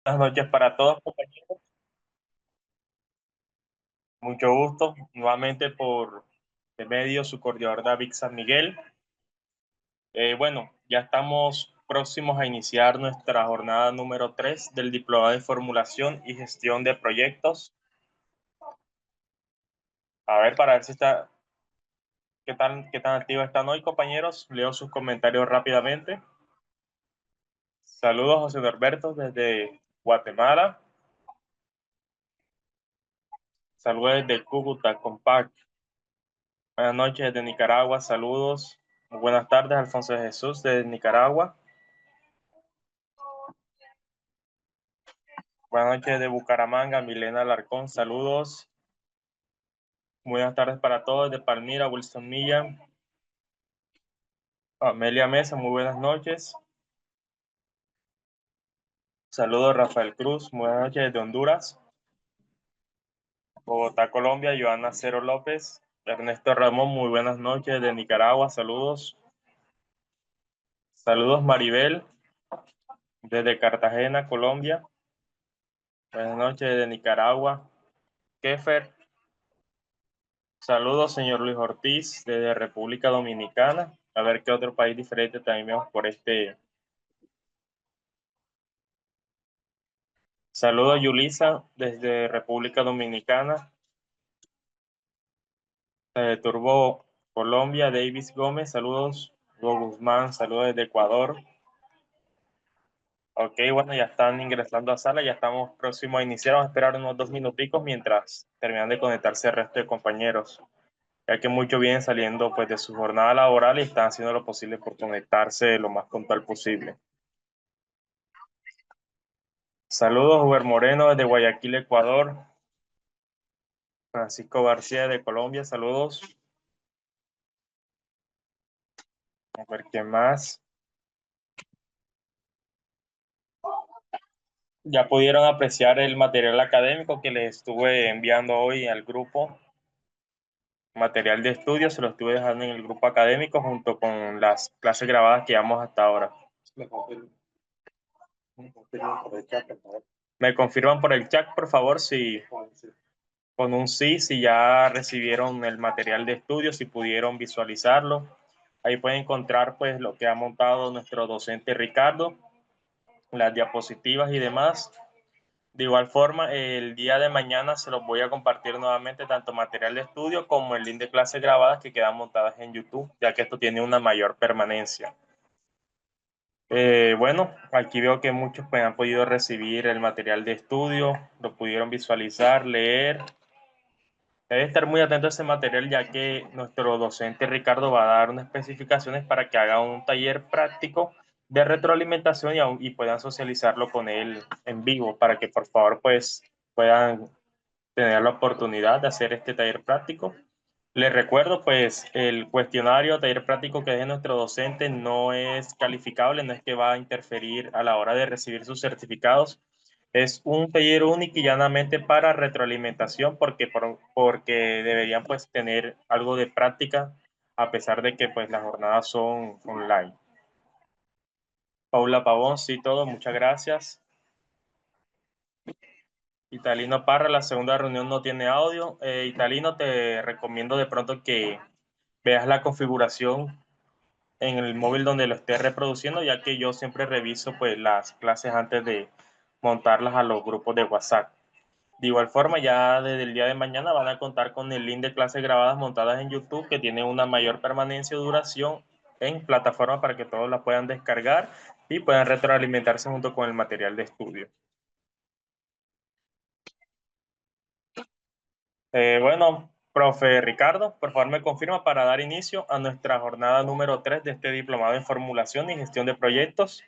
Buenas noches para todos, compañeros. Mucho gusto. Nuevamente por de medio su coordinador David San Miguel. Bueno, ya estamos próximos a iniciar nuestra jornada número 3 del Diplomado de Formulación y Gestión de Proyectos. A ver, para ver si está, qué tan activos están hoy, compañeros. Leo sus comentarios rápidamente. Saludos, José Norberto, desde Guatemala. Saludos desde Cúcuta, Compact. Buenas noches desde Nicaragua. Saludos. Muy buenas tardes, Alfonso de Jesús, desde Nicaragua. Buenas noches de Bucaramanga, Milena Alarcón, saludos. Buenas tardes para todos de Palmira, Wilson Milla, Amelia Mesa, muy buenas noches. Saludos Rafael Cruz, buenas noches de Honduras. Bogotá, Colombia, Joana Cero López. Ernesto Ramón, muy buenas noches de Nicaragua, saludos. Saludos Maribel, desde Cartagena, Colombia. Buenas noches de Nicaragua. Kefer, saludos señor Luis Ortiz, desde República Dominicana. A ver qué otro país diferente también vemos por este. Saludos Yulisa desde República Dominicana. Turbo Colombia, Davis Gómez, saludos. Hugo Guzmán, saludos desde Ecuador. Ok, bueno, ya están ingresando a sala, ya estamos próximos a iniciar. Vamos a esperar unos 2 minuticos mientras terminan de conectarse el resto de compañeros, ya que muchos vienen saliendo pues de su jornada laboral y están haciendo lo posible por conectarse lo más puntual posible. Saludos, Uber Moreno desde Guayaquil, Ecuador. Francisco García de Colombia, saludos. A ver qué más. Ya pudieron apreciar el material académico que les estuve enviando hoy al grupo. Material de estudio se lo estuve dejando en el grupo académico junto con las clases grabadas que llevamos hasta ahora. Me confirman por el chat, por favor, si con un sí, si ya recibieron el material de estudio, si pudieron visualizarlo. Ahí pueden encontrar pues lo que ha montado nuestro docente Ricardo, las diapositivas y demás. De igual forma, el día de mañana se los voy a compartir nuevamente tanto material de estudio como el link de clases grabadas que quedan montadas en YouTube, ya que esto tiene una mayor permanencia. Bueno, aquí veo que muchos pues, han podido recibir el material de estudio, lo pudieron visualizar, leer. Debe estar muy atento a ese material, ya que nuestro docente Ricardo va a dar unas especificaciones para que haga un taller práctico de retroalimentación y puedan socializarlo con él en vivo, para que por favor pues puedan tener la oportunidad de hacer este taller práctico. Les recuerdo, pues, el cuestionario taller práctico que es de nuestro docente no es calificable, no es que va a interferir a la hora de recibir sus certificados. Es un taller único y llanamente para retroalimentación porque deberían, pues, tener algo de práctica a pesar de que, pues, las jornadas son online. Paula Pavón, sí, todo, muchas gracias. Italino Parra, la segunda reunión no tiene audio. Italino, te recomiendo de pronto que veas la configuración en el móvil donde lo estés reproduciendo, ya que yo siempre reviso pues las clases antes de montarlas a los grupos de WhatsApp. De igual forma, ya desde el día de mañana van a contar con el link de clases grabadas montadas en YouTube que tiene una mayor permanencia y duración en plataforma para que todos la puedan descargar y puedan retroalimentarse junto con el material de estudio. Bueno, profe Ricardo, por favor me confirma para dar inicio a nuestra jornada número 3 de este diplomado en formulación y gestión de proyectos.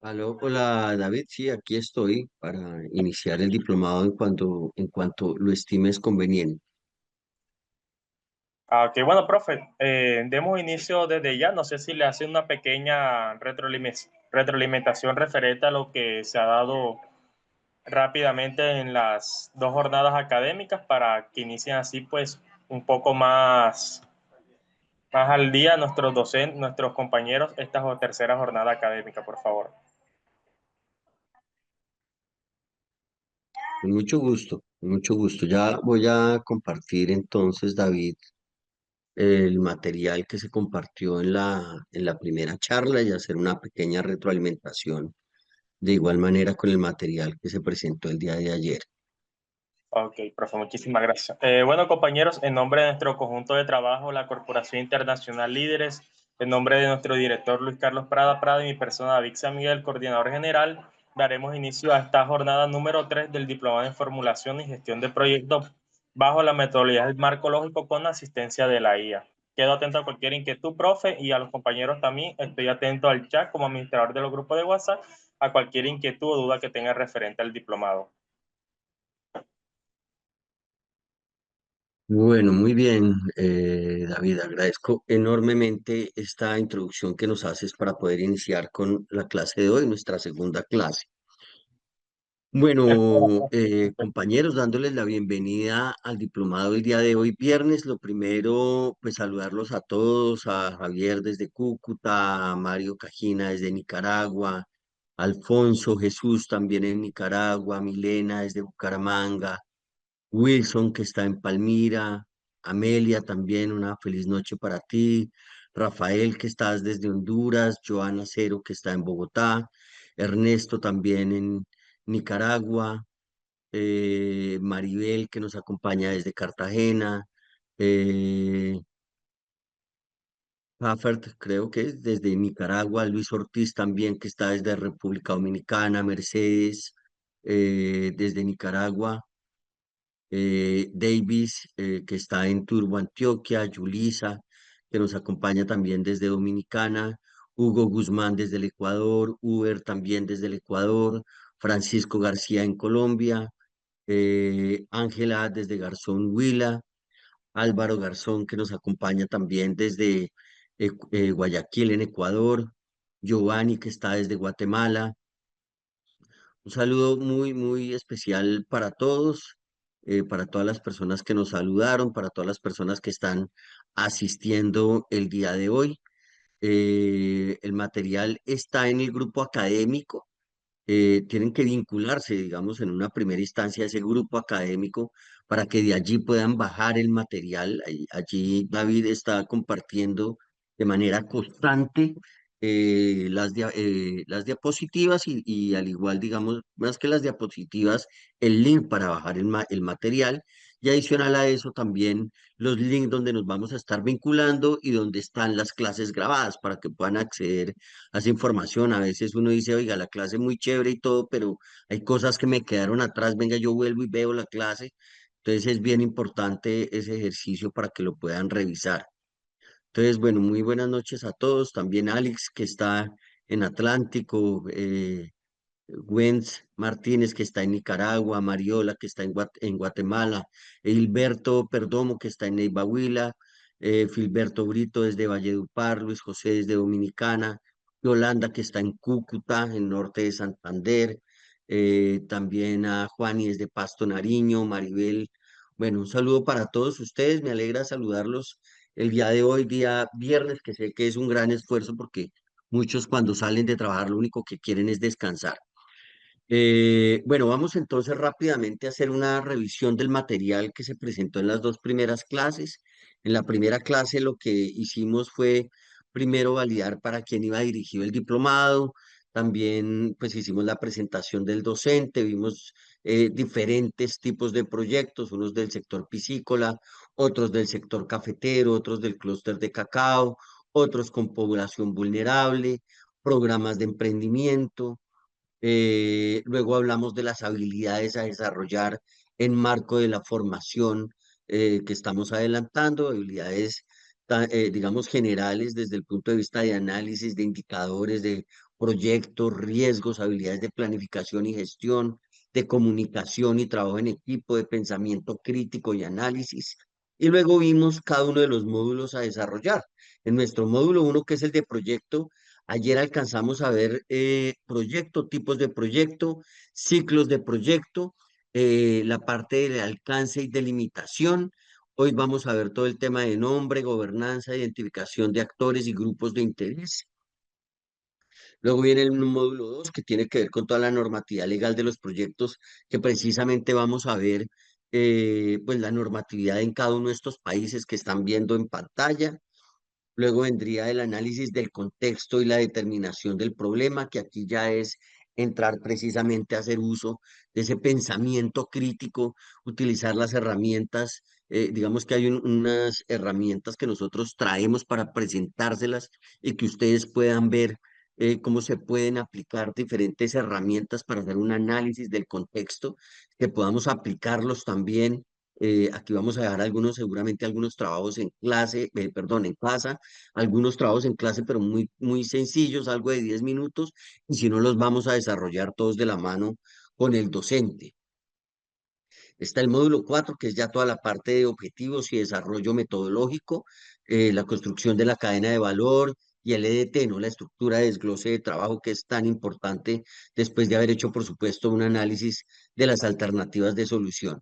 Aló, hola David, sí, aquí estoy para iniciar el diplomado en cuanto lo estimes conveniente. Ok, bueno, profe, demos inicio desde ya. No sé si le hace una pequeña retroalimentación referente a lo que se ha dado rápidamente en las 2 jornadas académicas para que inicien así, pues, un poco más más al día nuestros docentes, nuestros compañeros esta tercera jornada académica, por favor. Con mucho gusto, con mucho gusto. Ya voy a compartir entonces, David, el material que se compartió en la primera charla y hacer una pequeña retroalimentación de igual manera con el material que se presentó el día de ayer. Ok, profe, muchísimas gracias. Bueno, compañeros, en nombre de nuestro conjunto de trabajo, la Corporación Internacional Líderes, en nombre de nuestro director Luis Carlos Prada Prada y mi persona David San Miguel, coordinador general, daremos inicio a esta jornada número 3 del Diplomado en Formulación y Gestión de Proyectos bajo la metodología del marco lógico con asistencia de la IA. Quedo atento a cualquier inquietud, profe, y a los compañeros también. Estoy atento al chat como administrador de los grupos de WhatsApp a cualquier inquietud o duda que tenga referente al diplomado. Bueno, muy bien, David, agradezco enormemente esta introducción que nos haces para poder iniciar con la clase de hoy, nuestra segunda clase. Bueno, compañeros, dándoles la bienvenida al diplomado el día de hoy, viernes. Lo primero, pues saludarlos a todos, a Javier desde Cúcuta, a Mario Cajina desde Nicaragua, Alfonso Jesús también en Nicaragua, Milena desde Bucaramanga, Wilson que está en Palmira, Amelia también, una feliz noche para ti, Rafael que estás desde Honduras, Joana Cero que está en Bogotá, Ernesto también en Nicaragua, Maribel que nos acompaña desde Cartagena, eh, Haffert, creo que es desde Nicaragua, Luis Ortiz también que está desde República Dominicana, Mercedes desde Nicaragua, Davis, que está en Turbo, Antioquia, Yulisa, que nos acompaña también desde Dominicana, Hugo Guzmán desde el Ecuador, Uber también desde el Ecuador, Francisco García en Colombia, Ángela desde Garzón, Huila, Álvaro Garzón, que nos acompaña también desde Guayaquil, en Ecuador, Giovanni, que está desde Guatemala, un saludo muy, muy especial para todos, para todas las personas que nos saludaron, para todas las personas que están asistiendo el día de hoy. El material está en el grupo académico, tienen que vincularse, digamos, en una primera instancia a ese grupo académico para que de allí puedan bajar el material. Allí David está compartiendo de manera constante las diapositivas y al igual, digamos, más que las diapositivas, el link para bajar el material. Y adicional a eso también los links donde nos vamos a estar vinculando y donde están las clases grabadas para que puedan acceder hace información. A veces uno dice, oiga, la clase es muy chévere y todo, pero hay cosas que me quedaron atrás, venga, yo vuelvo y veo la clase. Entonces es bien importante ese ejercicio para que lo puedan revisar. Entonces, bueno, muy buenas noches a todos. También Alex, que está en Atlántico, Wenz Martínez, que está en Nicaragua, Mariola, que está en Guatemala, Hilberto Perdomo, que está en Neiva Huila, Filberto Brito desde Valledupar, Luis José desde Dominicana, Yolanda, que está en Cúcuta, en norte de Santander, también a Juani desde Pasto Nariño, Maribel. Bueno, un saludo para todos ustedes, me alegra saludarlos el día de hoy, día viernes, que sé que es un gran esfuerzo porque muchos cuando salen de trabajar lo único que quieren es descansar. Bueno, vamos entonces rápidamente a hacer una revisión del material que se presentó en las dos primeras clases. En la primera clase lo que hicimos fue primero validar para quién iba dirigido el diplomado, también pues hicimos la presentación del docente, vimos diferentes tipos de proyectos, unos del sector piscícola, otros del sector cafetero, otros del clúster de cacao, otros con población vulnerable, programas de emprendimiento. Luego hablamos de las habilidades a desarrollar en marco de la formación que estamos adelantando, habilidades, digamos, generales desde el punto de vista de análisis de indicadores, de proyectos, riesgos, habilidades de planificación y gestión, de comunicación y trabajo en equipo, de pensamiento crítico y análisis. Y luego vimos cada uno de los módulos a desarrollar. En nuestro módulo uno, que es el de proyecto, ayer alcanzamos a ver proyecto, tipos de proyecto, ciclos de proyecto, la parte del alcance y delimitación. Hoy vamos a ver todo el tema de nombre, gobernanza, identificación de actores y grupos de interés. Luego viene el módulo 2 que tiene que ver con toda la normatividad legal de los proyectos, que precisamente vamos a ver pues la normatividad en cada uno de estos países que están viendo en pantalla. Luego vendría el análisis del contexto y la determinación del problema, que aquí ya es entrar precisamente a hacer uso de ese pensamiento crítico, utilizar las herramientas. Digamos que hay unas herramientas que nosotros traemos para presentárselas y que ustedes puedan ver cómo se pueden aplicar diferentes herramientas para hacer un análisis del contexto, que podamos aplicarlos también. Aquí vamos a dejar algunos, seguramente algunos trabajos en clase, perdón, en casa, algunos trabajos en clase, pero muy, muy sencillos, algo de 10 minutos, y si no los vamos a desarrollar todos de la mano con el docente. Está el módulo 4 que es ya toda la parte de objetivos y desarrollo metodológico, la construcción de la cadena de valor y el EDT, ¿no? La estructura de desglose de trabajo que es tan importante después de haber hecho, por supuesto, un análisis de las alternativas de solución.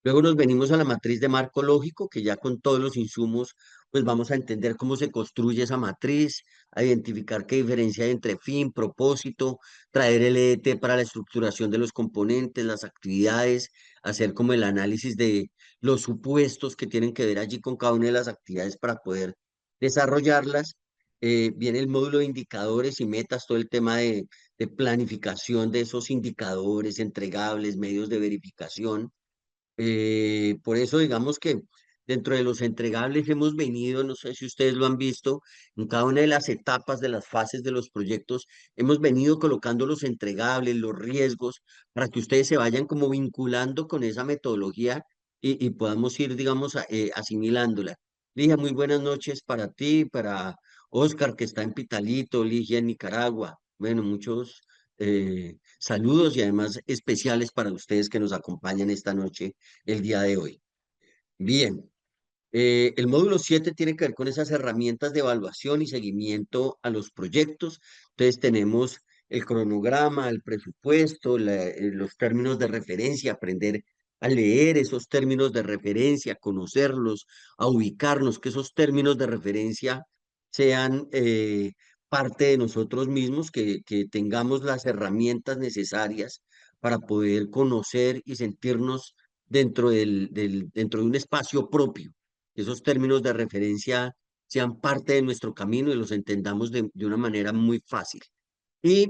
Luego nos venimos a la matriz de marco lógico, que ya con todos los insumos, pues vamos a entender cómo se construye esa matriz, a identificar qué diferencia hay entre fin, propósito, traer el EDT para la estructuración de los componentes, las actividades, hacer como el análisis de los supuestos que tienen que ver allí con cada una de las actividades para poder desarrollarlas. Viene el módulo de indicadores y metas, todo el tema de planificación de esos indicadores entregables, medios de verificación. Por eso digamos que dentro de los entregables hemos venido, no sé si ustedes lo han visto, en cada una de las etapas de las fases de los proyectos, hemos venido colocando los entregables, los riesgos, para que ustedes se vayan como vinculando con esa metodología y podamos ir, digamos, asimilándola. Ligia, muy buenas noches para ti, para Oscar, que está en Pitalito, Ligia en Nicaragua. Bueno, muchos saludos y además especiales para ustedes que nos acompañan esta noche, el día de hoy. Bien, el módulo 7 tiene que ver con esas herramientas de evaluación y seguimiento a los proyectos. Entonces tenemos el cronograma, el presupuesto, los términos de referencia, aprender a leer esos términos de referencia, conocerlos, a ubicarnos, que esos términos de referencia sean parte de nosotros mismos, que tengamos las herramientas necesarias para poder conocer y sentirnos dentro de un espacio propio, esos términos de referencia sean parte de nuestro camino y los entendamos de una manera muy fácil. Y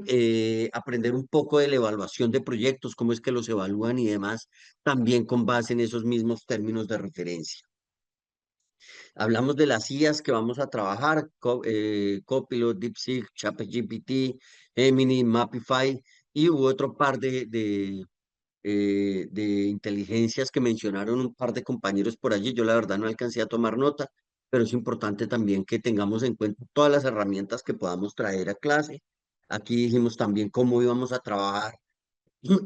aprender un poco de la evaluación de proyectos, cómo es que los evalúan y demás, también con base en esos mismos términos de referencia. Hablamos de las IAs que vamos a trabajar, Copilot, DeepSeek, ChatGPT, Gemini, Mapify, y hubo otro par de inteligencias que mencionaron un par de compañeros por allí. Yo la verdad no alcancé a tomar nota, pero es importante también que tengamos en cuenta todas las herramientas que podamos traer a clase. Aquí dijimos también cómo íbamos a trabajar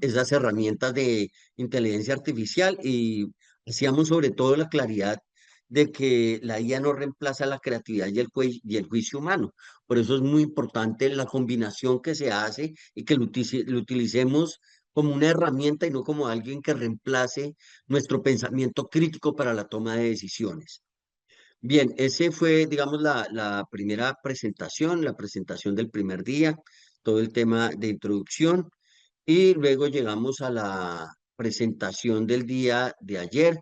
esas herramientas de inteligencia artificial y hacíamos sobre todo la claridad de que la IA no reemplaza la creatividad y el juicio humano. Por eso es muy importante la combinación que se hace y que lo utilicemos como una herramienta y no como alguien que reemplace nuestro pensamiento crítico para la toma de decisiones. Bien, ese fue, digamos, la primera presentación, la presentación del primer día, todo el tema de introducción. Y luego llegamos a la presentación del día de ayer.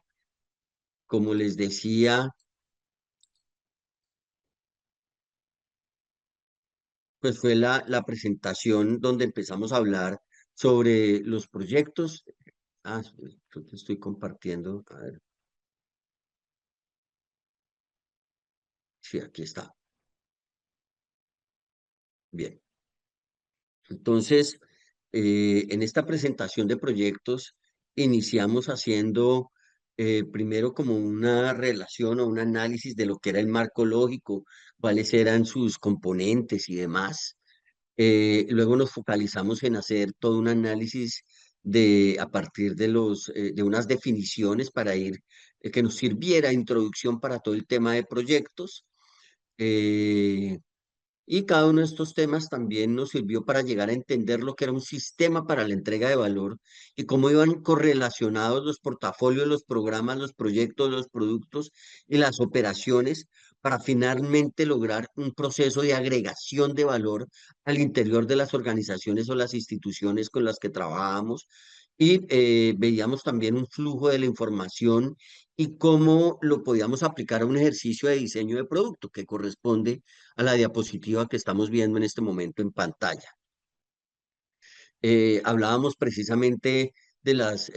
Como les decía, pues fue la presentación donde empezamos a hablar sobre los proyectos. Creo que estoy compartiendo. A ver, sí, aquí está. Bien. Entonces, en esta presentación de proyectos, iniciamos haciendo primero como una relación o un análisis de lo que era el marco lógico, cuáles eran sus componentes y demás. Luego nos focalizamos en hacer todo un análisis a partir de unas definiciones para ir, que nos sirviera de introducción para todo el tema de proyectos. Eh, Y cada uno de estos temas también nos sirvió para llegar a entender lo que era un sistema para la entrega de valor y cómo iban correlacionados los portafolios, los programas, los proyectos, los productos y las operaciones para finalmente lograr un proceso de agregación de valor al interior de las organizaciones o las instituciones con las que trabajábamos. Y veíamos también un flujo de la información y cómo lo podíamos aplicar a un ejercicio de diseño de producto que corresponde a la diapositiva que estamos viendo en este momento en pantalla. Hablábamos precisamente de las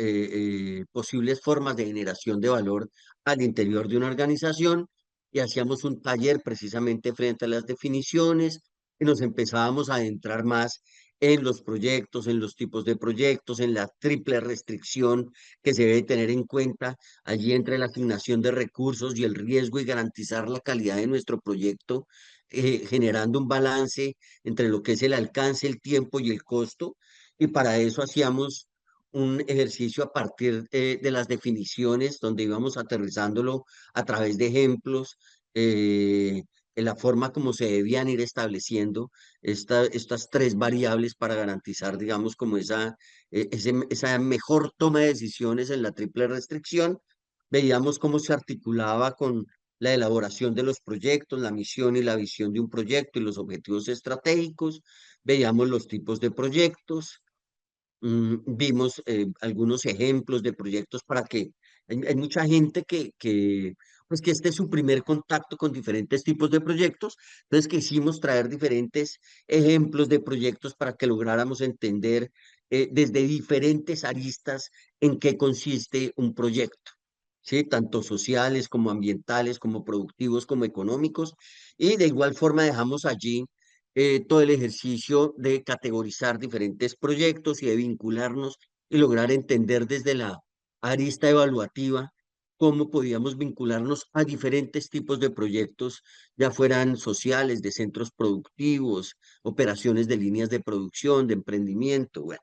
posibles formas de generación de valor al interior de una organización y hacíamos un taller precisamente frente a las definiciones y nos empezábamos a adentrar más en los proyectos, en los tipos de proyectos, en la triple restricción que se debe tener en cuenta allí entre la asignación de recursos y el riesgo y garantizar la calidad de nuestro proyecto, generando un balance entre lo que es el alcance, el tiempo y el costo, y para eso hacíamos un ejercicio a partir de las definiciones, donde íbamos aterrizándolo a través de ejemplos, en la forma como se debían ir estableciendo estas tres variables para garantizar, digamos, como esa mejor toma de decisiones en la triple restricción. Veíamos cómo se articulaba con la elaboración de los proyectos, la misión y la visión de un proyecto y los objetivos estratégicos. Veíamos los tipos de proyectos. Vimos algunos ejemplos de proyectos para que hay mucha gente pues que este es su primer contacto con diferentes tipos de proyectos. Entonces quisimos traer diferentes ejemplos de proyectos para que lográramos entender desde diferentes aristas en qué consiste un proyecto. ¿Sí? Tanto sociales como ambientales, como productivos, como económicos. Y de igual forma dejamos allí todo el ejercicio de categorizar diferentes proyectos y de vincularnos y lograr entender desde la arista evaluativa cómo podíamos vincularnos a diferentes tipos de proyectos, ya fueran sociales, de centros productivos, operaciones de líneas de producción, de emprendimiento. Bueno,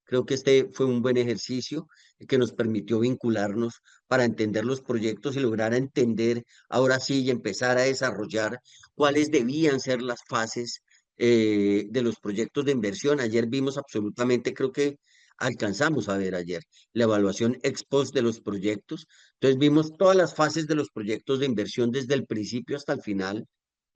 creo que este fue un buen ejercicio que nos permitió vincularnos para entender los proyectos y lograr entender ahora sí y empezar a desarrollar cuáles debían ser las fases de los proyectos de inversión. Ayer vimos absolutamente, creo que alcanzamos a ver ayer la evaluación ex post de los proyectos. Entonces vimos todas las fases de los proyectos de inversión desde el principio hasta el final,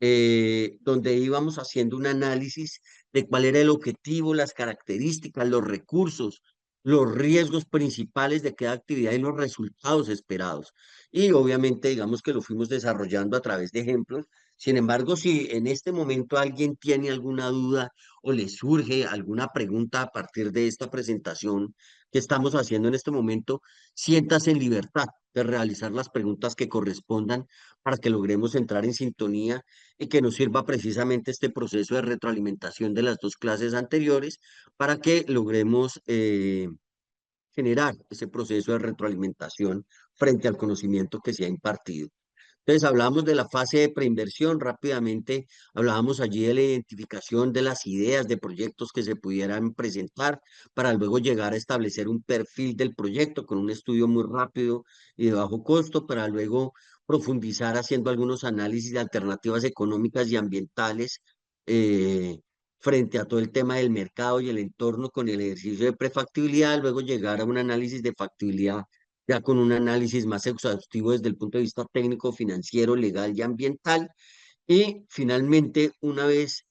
donde íbamos haciendo un análisis de cuál era el objetivo, las características, los recursos, los riesgos principales de cada actividad y los resultados esperados. Y obviamente, digamos que lo fuimos desarrollando a través de ejemplos. Sin embargo, si en este momento alguien tiene alguna duda o le surge alguna pregunta a partir de esta presentación que estamos haciendo en este momento, siéntase en libertad de realizar las preguntas que correspondan para que logremos entrar en sintonía y que nos sirva precisamente este proceso de retroalimentación de las dos clases anteriores para que logremos generar ese proceso de retroalimentación frente al conocimiento que se ha impartido. Entonces hablábamos de la fase de preinversión, rápidamente hablábamos allí de la identificación de las ideas de proyectos que se pudieran presentar para luego llegar a establecer un perfil del proyecto con un estudio muy rápido y de bajo costo para luego profundizar haciendo algunos análisis de alternativas económicas y ambientales eh, frente a todo el tema del mercado y el entorno con el ejercicio de prefactibilidad, luego llegar a un análisis de factibilidad ya con un análisis más exhaustivo desde el punto de vista técnico, financiero, legal y ambiental. Y finalmente, una vez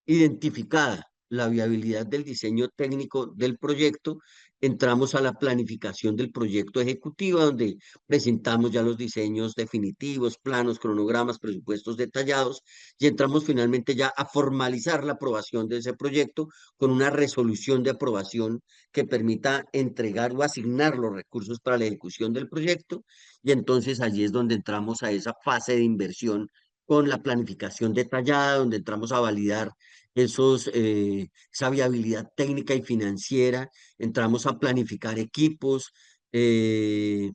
identificada la viabilidad del diseño técnico del proyecto, entramos a la planificación del proyecto ejecutivo, donde presentamos ya los diseños definitivos, planos, cronogramas, presupuestos detallados, y entramos finalmente ya a formalizar la aprobación de ese proyecto con una resolución de aprobación que permita entregar o asignar los recursos para la ejecución del proyecto, y entonces allí es donde entramos a esa fase de inversión con la planificación detallada, donde entramos a validar esa viabilidad técnica y financiera, entramos a planificar equipos, eh,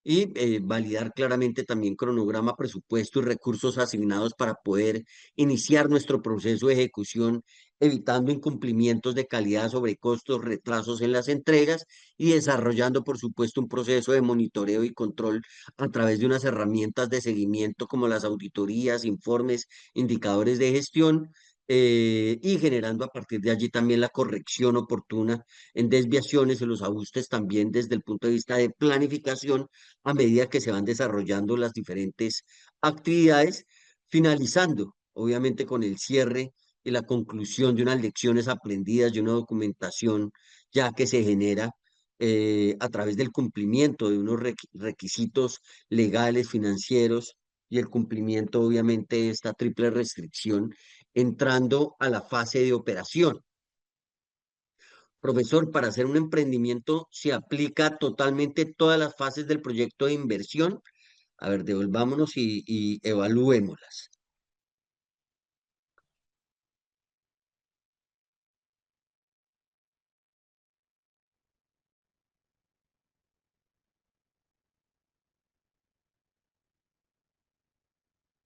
y validar claramente también cronograma, presupuesto y recursos asignados para poder iniciar nuestro proceso de ejecución, evitando incumplimientos de calidad, sobrecostos, retrasos en las entregas y desarrollando, por supuesto, un proceso de monitoreo y control a través de unas herramientas de seguimiento como las auditorías, informes, indicadores de gestión. Y generando a partir de allí también la corrección oportuna en desviaciones y los ajustes también desde el punto de vista de planificación a medida que se van desarrollando las diferentes actividades, finalizando, obviamente, con el cierre y la conclusión de unas lecciones aprendidas y una documentación ya que se genera a través del cumplimiento de unos requisitos legales, financieros y el cumplimiento, obviamente, de esta triple restricción, entrando a la fase de operación. Profesor, para hacer un emprendimiento se aplica totalmente todas las fases del proyecto de inversión. A ver, devolvámonos y evaluémoslas.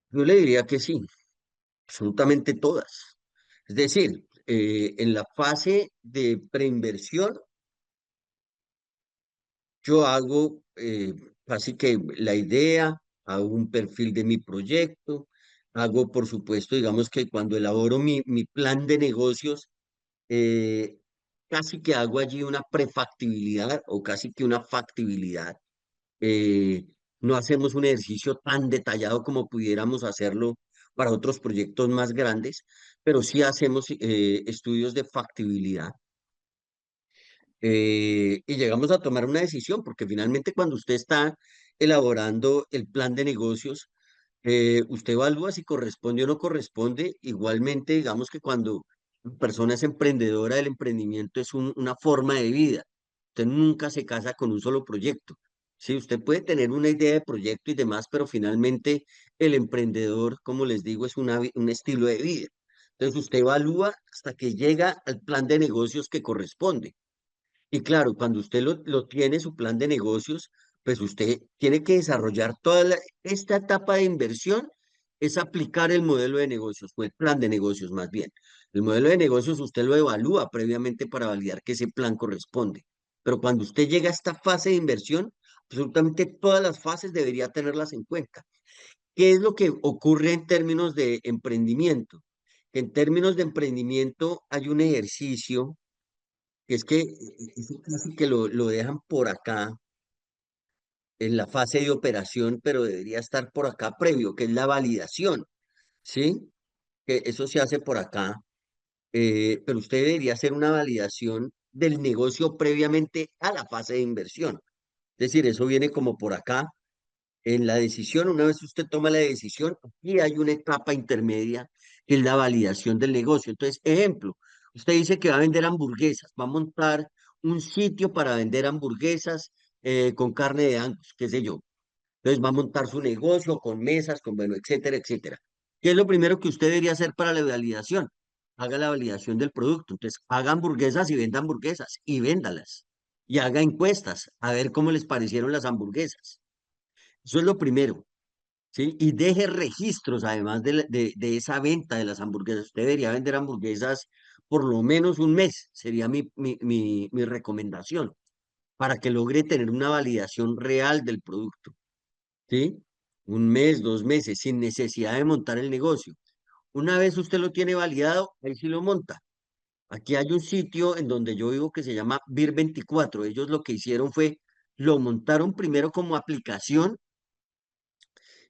Yo le diría que sí, absolutamente todas. Es decir, en la fase de preinversión, yo hago casi que la idea, hago un perfil de mi proyecto, hago, por supuesto, digamos que cuando elaboro mi plan de negocios, eh, casi que hago allí una prefactibilidad o casi que una factibilidad. Eh, no hacemos un ejercicio tan detallado como pudiéramos hacerlo para otros proyectos más grandes, pero sí hacemos estudios de factibilidad y llegamos a tomar una decisión, porque finalmente cuando usted está elaborando el plan de negocios, usted evalúa si corresponde o no corresponde. Igualmente, digamos que cuando una persona es emprendedora, el emprendimiento es una forma de vida. Usted nunca se casa con un solo proyecto. Sí, usted puede tener una idea de proyecto y demás, pero finalmente el emprendedor, como les digo, es un estilo de vida. Entonces usted evalúa hasta que llega al plan de negocios que corresponde. Y claro, cuando usted lo tiene, su plan de negocios, pues usted tiene que desarrollar esta etapa de inversión, es aplicar el modelo de negocios, o el plan de negocios más bien. El modelo de negocios usted lo evalúa previamente para validar que ese plan corresponde. Pero cuando usted llega a esta fase de inversión, absolutamente todas las fases debería tenerlas en cuenta. ¿Qué es lo que ocurre en términos de emprendimiento? Que en términos de emprendimiento hay un ejercicio que es que eso casi que lo dejan por acá en la fase de operación, pero debería estar por acá previo, que es la validación, ¿sí? Que eso se hace por acá, pero usted debería hacer una validación del negocio previamente a la fase de inversión. Es decir, eso viene como por acá. En la decisión, una vez usted toma la decisión, aquí hay una etapa intermedia que es la validación del negocio. Entonces, ejemplo, usted dice que va a vender hamburguesas, va a montar un sitio para vender hamburguesas con carne de Angus, qué sé yo. Entonces va a montar su negocio con mesas, con bueno, etcétera, etcétera. ¿Qué es lo primero que usted debería hacer para la validación? Haga la validación del producto. Entonces, haga hamburguesas y venda hamburguesas y véndalas. Y haga encuestas a ver cómo les parecieron las hamburguesas. Eso es lo primero. ¿Sí? Y deje registros, además de esa venta de las hamburguesas. Usted debería vender hamburguesas por lo menos un mes, sería mi recomendación, para que logre tener una validación real del producto, ¿sí? Un mes, 2 meses, sin necesidad de montar el negocio. Una vez usted lo tiene validado, ahí sí lo monta. Aquí hay un sitio en donde yo vivo que se llama Vir24. Ellos lo que hicieron fue, lo montaron primero como aplicación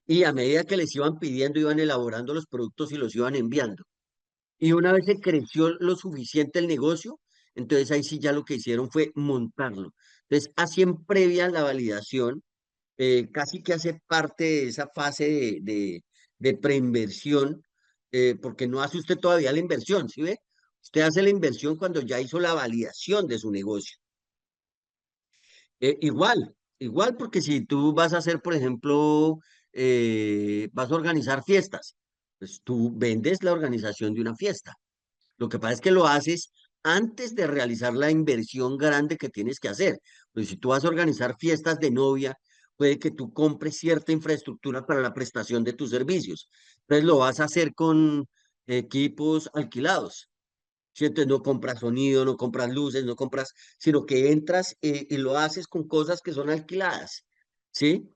y a medida que les iban pidiendo, iban elaborando los productos y los iban enviando. Y una vez se creció lo suficiente el negocio, entonces ahí sí ya lo que hicieron fue montarlo. Entonces, así en previa la validación, casi que hace parte de esa fase de preinversión, porque no hace usted todavía la inversión, ¿sí ve? Usted hace la inversión cuando ya hizo la validación de su negocio. Igual, porque si tú vas a hacer, por ejemplo, vas a organizar fiestas, pues tú vendes la organización de una fiesta. Lo que pasa es que lo haces antes de realizar la inversión grande que tienes que hacer. Pues si tú vas a organizar fiestas de novia, puede que tú compres cierta infraestructura para la prestación de tus servicios. Entonces lo vas a hacer con equipos alquilados. ¿Sí? Entonces no compras sonido, no compras luces, no compras, sino que entras y lo haces con cosas que son alquiladas. ¿Sí?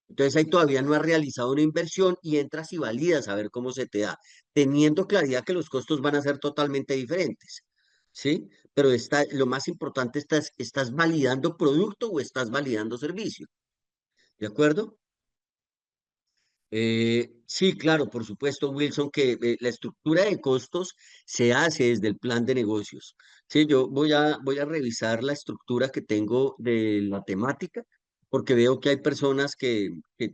Entonces ahí todavía no has realizado una inversión y entras y validas a ver cómo se te da, teniendo claridad que los costos van a ser totalmente diferentes. ¿Sí? Pero lo más importante, ¿estás validando producto o estás validando servicio? ¿De acuerdo? Sí, claro, por supuesto, Wilson, que la estructura de costos se hace desde el plan de negocios. Sí, yo voy a revisar la estructura que tengo de la temática, porque veo que hay personas que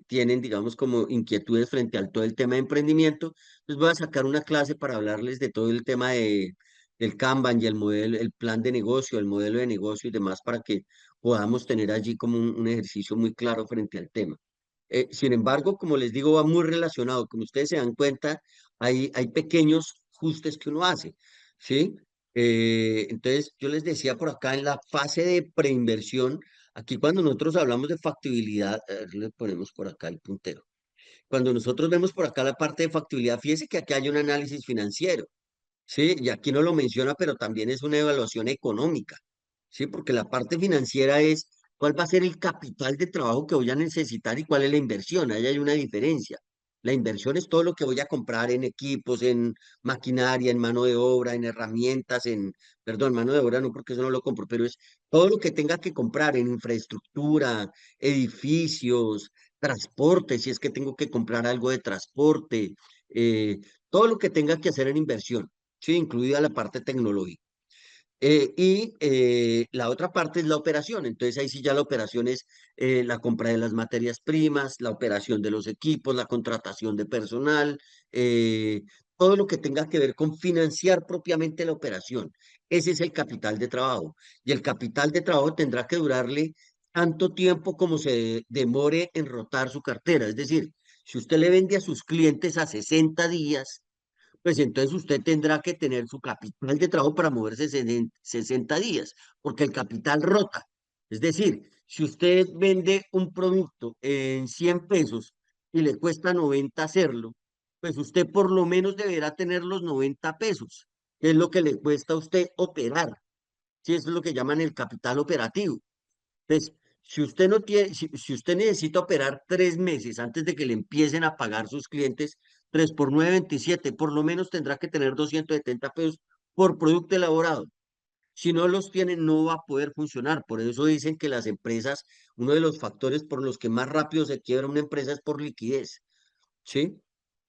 tienen, digamos, como inquietudes frente al todo el tema de emprendimiento. Entonces voy a sacar una clase para hablarles de todo el tema del Kanban y el modelo, el plan de negocio, el modelo de negocio y demás, para que podamos tener allí como un ejercicio muy claro frente al tema. Sin embargo, como les digo, va muy relacionado. Como ustedes se dan cuenta, hay pequeños ajustes que uno hace, ¿sí? Entonces, yo les decía por acá en la fase de preinversión, aquí cuando nosotros hablamos de factibilidad, a ver, le ponemos por acá el puntero. Cuando nosotros vemos por acá la parte de factibilidad, fíjese que aquí hay un análisis financiero. Sí, y aquí no lo menciona, pero también es una evaluación económica, ¿sí? Porque la parte financiera es cuál va a ser el capital de trabajo que voy a necesitar y cuál es la inversión. Ahí hay una diferencia. La inversión es todo lo que voy a comprar en equipos, en maquinaria, en mano de obra, en herramientas, perdón, mano de obra no, porque eso no lo compro, pero es todo lo que tenga que comprar en infraestructura, edificios, transporte, si es que tengo que comprar algo de transporte, eh, todo lo que tenga que hacer en inversión. Sí, incluida la parte tecnológica. La otra parte es la operación. Entonces ahí sí ya la operación es la compra de las materias primas, la operación de los equipos, la contratación de personal, eh, todo lo que tenga que ver con financiar propiamente la operación. Ese es el capital de trabajo. Y el capital de trabajo tendrá que durarle tanto tiempo como se demore en rotar su cartera. Es decir, si usted le vende a sus clientes a 60 días, pues entonces usted tendrá que tener su capital de trabajo para moverse 60 días, porque el capital rota. Es decir, si usted vende un producto en 100 pesos y le cuesta 90 hacerlo, pues usted por lo menos deberá tener los 90 pesos, que es lo que le cuesta a usted operar. Sí, eso es lo que llaman el capital operativo. Entonces, si usted no tiene, si usted necesita operar 3 meses antes de que le empiecen a pagar sus clientes, 3 por 9, 27, por lo menos tendrá que tener 270 pesos por producto elaborado. Si no los tiene, no va a poder funcionar. Por eso dicen que las empresas, uno de los factores por los que más rápido se quiebra una empresa es por liquidez. ¿Sí?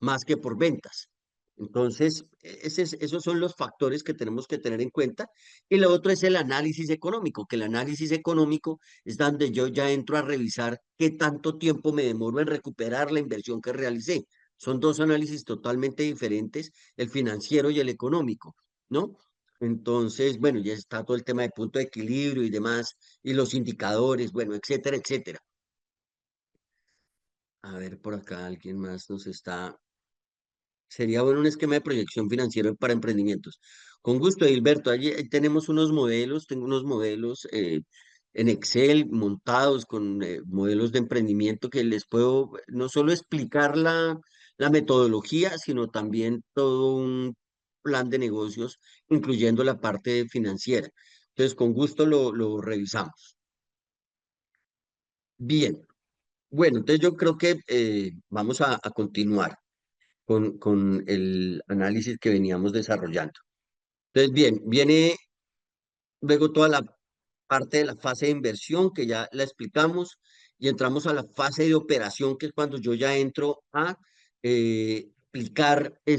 Más que por ventas. Entonces, esos son los factores que tenemos que tener en cuenta. Y lo otro es el análisis económico, que el análisis económico es donde yo ya entro a revisar qué tanto tiempo me demoro en recuperar la inversión que realicé. Son dos análisis totalmente diferentes, el financiero y el económico, ¿no? Entonces, bueno, ya está todo el tema de punto de equilibrio y demás, y los indicadores, bueno, etcétera, etcétera. A ver, por acá alguien más nos está. Sería bueno un esquema de proyección financiero para emprendimientos. Con gusto, Gilberto. Allí tenemos unos modelos, tengo unos modelos en Excel montados con modelos de emprendimiento que les puedo no solo explicar la metodología, sino también todo un plan de negocios, incluyendo la parte financiera. Entonces, con gusto lo revisamos. Bien, bueno, entonces yo creo que vamos a continuar con el análisis que veníamos desarrollando. Entonces, bien, viene luego toda la parte de la fase de inversión que ya la explicamos y entramos a la fase de operación, que es cuando yo ya entro a aplicar a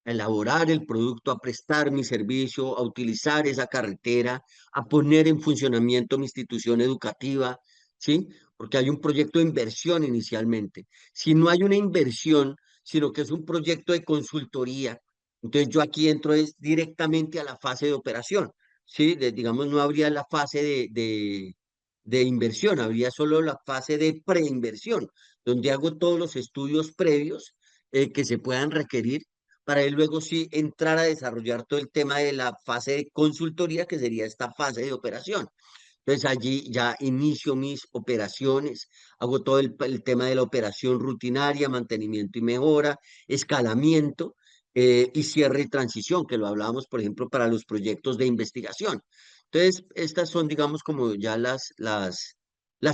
elaborar el producto, a prestar mi servicio, a utilizar esa carretera, a poner en funcionamiento mi institución educativa, ¿sí? Porque hay un proyecto de inversión inicialmente. Si no hay una inversión, sino que es un proyecto de consultoría, entonces yo aquí entro es directamente a la fase de operación, ¿sí? Digamos, no habría la fase de inversión, habría solo la fase de preinversión, donde hago todos los estudios previos que se puedan requerir para él luego sí entrar a desarrollar todo el tema de la fase de consultoría, que sería esta fase de operación. Entonces allí ya inicio mis operaciones, hago todo el tema de la operación rutinaria, mantenimiento y mejora, escalamiento y cierre y transición, que lo hablábamos, por ejemplo, para los proyectos de investigación. Entonces, estas son, digamos, como ya las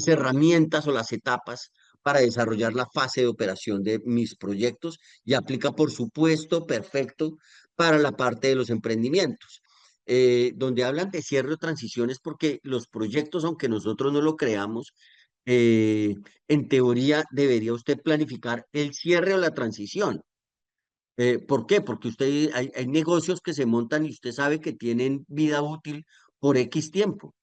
herramientas o las etapas para desarrollar la fase de operación de mis proyectos y aplica, por supuesto, perfecto para la parte de los emprendimientos donde hablan de cierre o transiciones porque los proyectos, aunque nosotros no lo creamos, eh, en teoría debería usted planificar el cierre o la transición. ¿Por qué? Porque usted hay negocios que se montan y usted sabe que tienen vida útil por X tiempo,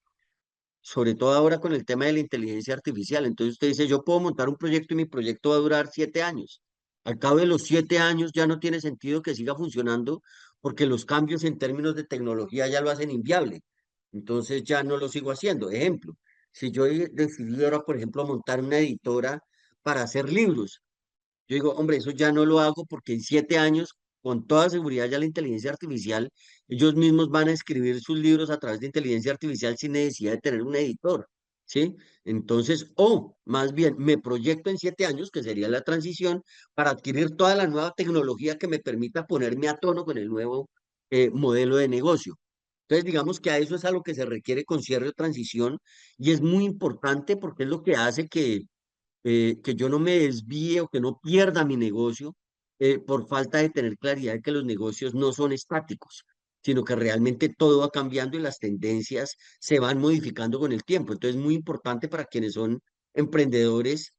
sobre todo ahora con el tema de la inteligencia artificial. Entonces usted dice, yo puedo montar un proyecto y mi proyecto va a durar 7 años. Al cabo de los 7 años ya no tiene sentido que siga funcionando porque los cambios en términos de tecnología ya lo hacen inviable. Entonces ya no lo sigo haciendo. Ejemplo, si yo decidí ahora, por ejemplo, montar una editora para hacer libros, yo digo, hombre, eso ya no lo hago porque en 7 años, con toda seguridad, ya la inteligencia artificial, ellos mismos van a escribir sus libros a través de inteligencia artificial sin necesidad de tener un editor, ¿sí? Entonces, o más bien, me proyecto en 7 años, que sería la transición, para adquirir toda la nueva tecnología que me permita ponerme a tono con el nuevo modelo de negocio. Entonces, digamos que a eso es a lo que se requiere con cierre de transición y es muy importante porque es lo que hace que yo no me desvíe o que no pierda mi negocio por falta de tener claridad de que los negocios no son estáticos, sino que realmente todo va cambiando y las tendencias se van modificando con el tiempo. Entonces, es muy importante para quienes son emprendedores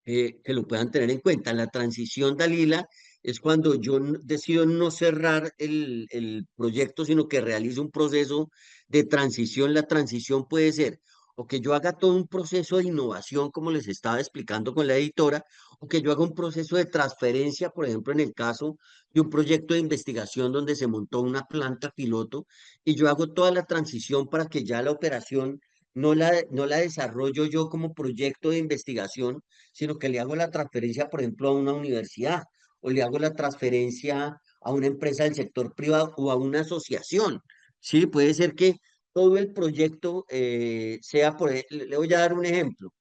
que lo puedan tener en cuenta. La transición, Dalila, es cuando yo decido no cerrar el proyecto, sino que realizo un proceso de transición. La transición puede ser o que yo haga todo un proceso de innovación, como les estaba explicando con la editora, o que yo haga un proceso de transferencia, por ejemplo, en el caso de un proyecto de investigación donde se montó una planta piloto, y yo hago toda la transición para que ya la operación no la desarrollo yo como proyecto de investigación, sino que le hago la transferencia, por ejemplo, a una universidad o le hago la transferencia a una empresa del sector privado o a una asociación. Sí, puede ser que todo el proyecto sea le voy a dar un ejemplo,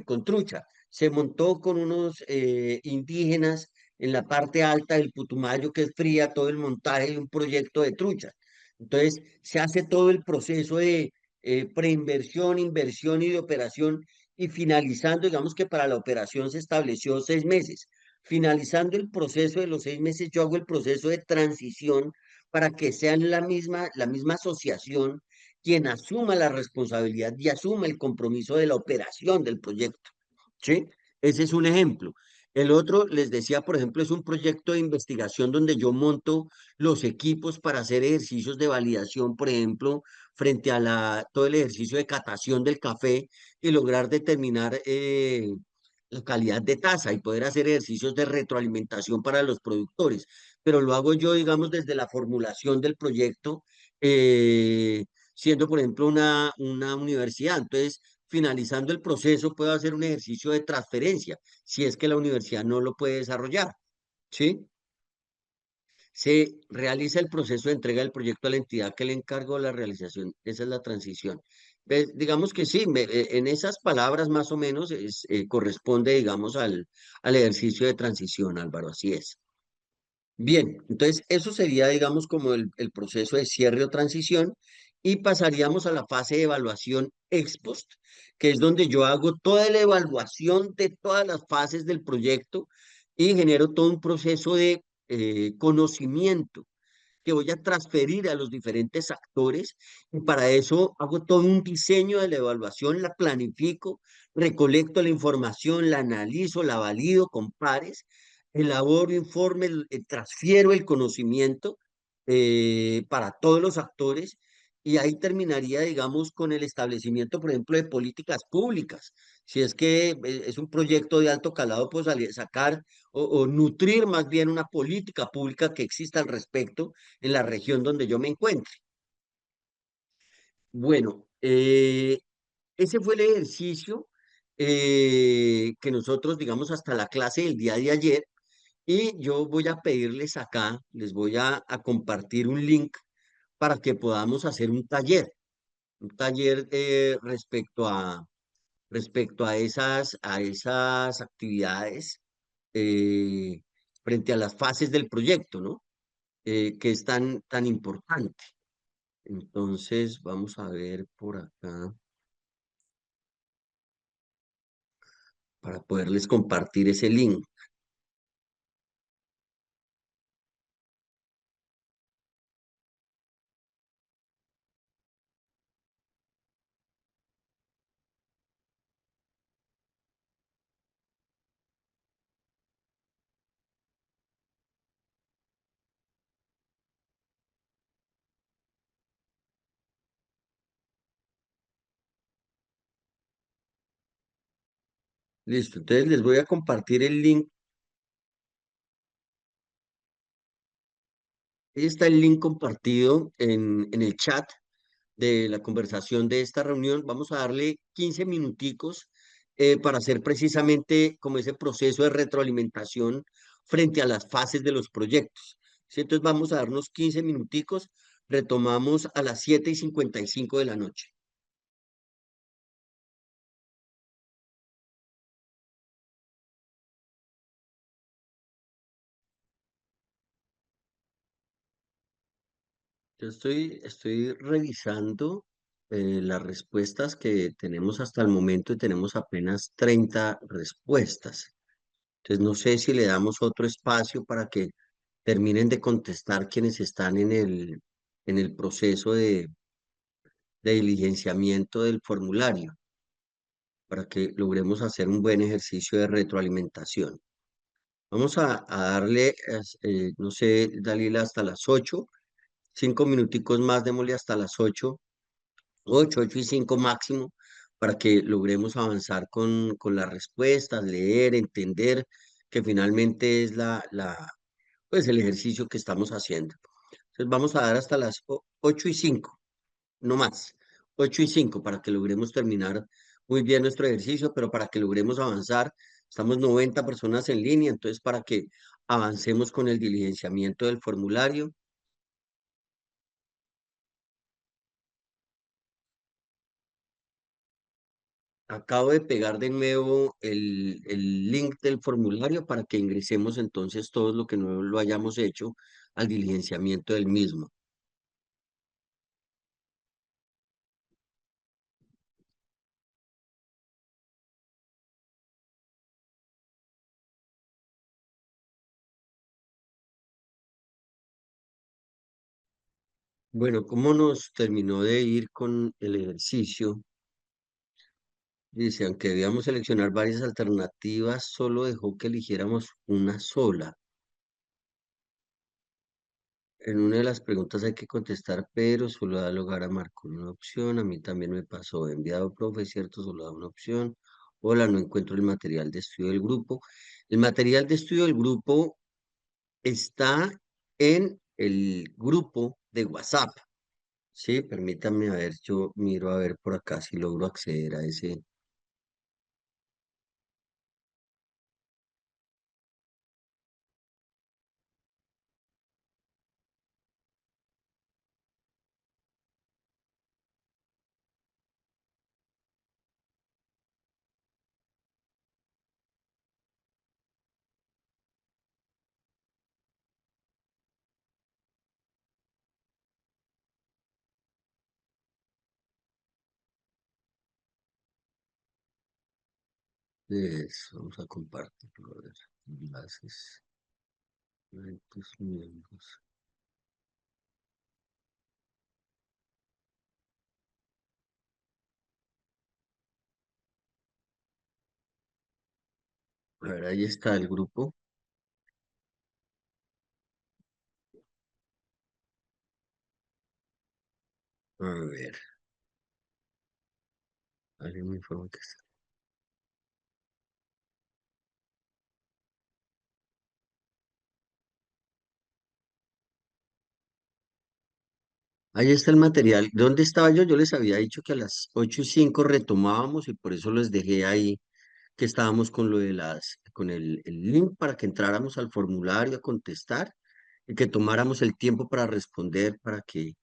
con Trucha. Se montó con unos indígenas en la parte alta del Putumayo, que es fría, todo el montaje de un proyecto de trucha. Entonces, se hace todo el proceso de preinversión, inversión y de operación, y finalizando, digamos que para la operación se estableció 6 meses. Finalizando el proceso de los 6 meses, yo hago el proceso de transición para que sean la misma asociación quien asuma la responsabilidad y asuma el compromiso de la operación del proyecto. ¿Sí? Ese es un ejemplo. El otro, les decía, por ejemplo, es un proyecto de investigación donde yo monto los equipos para hacer ejercicios de validación, por ejemplo, frente a todo el ejercicio de catación del café y lograr determinar la calidad de taza y poder hacer ejercicios de retroalimentación para los productores. Pero lo hago yo, digamos, desde la formulación del proyecto, eh, siendo, por ejemplo, una universidad. Entonces, finalizando el proceso, puedo hacer un ejercicio de transferencia, si es que la universidad no lo puede desarrollar, ¿sí? Se realiza el proceso de entrega del proyecto a la entidad que le encargó la realización. Esa es la transición. Digamos que sí, en esas palabras más o menos corresponde, digamos, al ejercicio de transición, Álvaro, así es. Bien, entonces eso sería, digamos, como el proceso de cierre o transición y pasaríamos a la fase de evaluación ex post, que es donde yo hago toda la evaluación de todas las fases del proyecto y genero todo un proceso de conocimiento que voy a transferir a los diferentes actores y para eso hago todo un diseño de la evaluación, la planifico, recolecto la información, la analizo, la valido con pares, elaboro informes, transfiero el conocimiento para todos los actores y ahí terminaría, digamos, con el establecimiento, por ejemplo, de políticas públicas. Si es que es un proyecto de alto calado, pues sacar o nutrir más bien una política pública que exista al respecto en la región donde yo me encuentre. Bueno, ese fue el ejercicio que nosotros, digamos, hasta la clase del día de ayer, y yo voy a pedirles acá, les voy a compartir un link para que podamos hacer un taller. un taller respecto a esas actividades eh, frente a las fases del proyecto, ¿no? Que es tan importante. Entonces, vamos a ver por acá para poderles compartir ese link. Listo, entonces les voy a compartir el link. Ahí está el link compartido en el chat de la conversación de esta reunión. Vamos a darle 15 minuticos para hacer precisamente como ese proceso de retroalimentación frente a las fases de los proyectos. ¿Sí? Entonces vamos a darnos 15 minuticos. Retomamos a las 7:55 de la noche. Estoy revisando las respuestas que tenemos hasta el momento y tenemos apenas 30 respuestas. Entonces no sé si le damos otro espacio para que terminen de contestar quienes están en el proceso de diligenciamiento del formulario, para que logremos hacer un buen ejercicio de retroalimentación. Vamos a darle, no sé, Dalila, hasta las 8, 5 minuticos más, démosle hasta las 8, 8:05 máximo, para que logremos avanzar con las respuestas, leer, entender, que finalmente es pues el ejercicio que estamos haciendo. Entonces vamos a dar hasta las 8:05, no más. 8:05 para que logremos terminar muy bien nuestro ejercicio, pero para que logremos avanzar, estamos 90 personas en línea, entonces para que avancemos con el diligenciamiento del formulario. Acabo de pegar de nuevo el link del formulario para que ingresemos entonces todo lo que no lo hayamos hecho al diligenciamiento del mismo. Bueno, ¿cómo nos terminó de ir con el ejercicio? Dice, aunque debíamos seleccionar varias alternativas, solo dejó que eligiéramos una sola. En una de las preguntas hay que contestar, pero solo da lugar a marcar una opción. A mí también me pasó. Enviado, profe, cierto, solo da una opción. Hola, no encuentro el material de estudio del grupo. El material de estudio del grupo está en el grupo de WhatsApp. Sí, permítanme a ver, yo miro a ver por acá si logro acceder a ese. Vamos a compartir. A ver, enlaces, eventos, miembros. A ver, ahí está el grupo. A ver, alguien me informa que está. Ahí está el material. ¿Dónde estaba yo? Yo les había dicho que a las 8:05 retomábamos y por eso les dejé ahí que estábamos con lo de con el link para que entráramos al formulario a contestar y que tomáramos el tiempo para responder, para que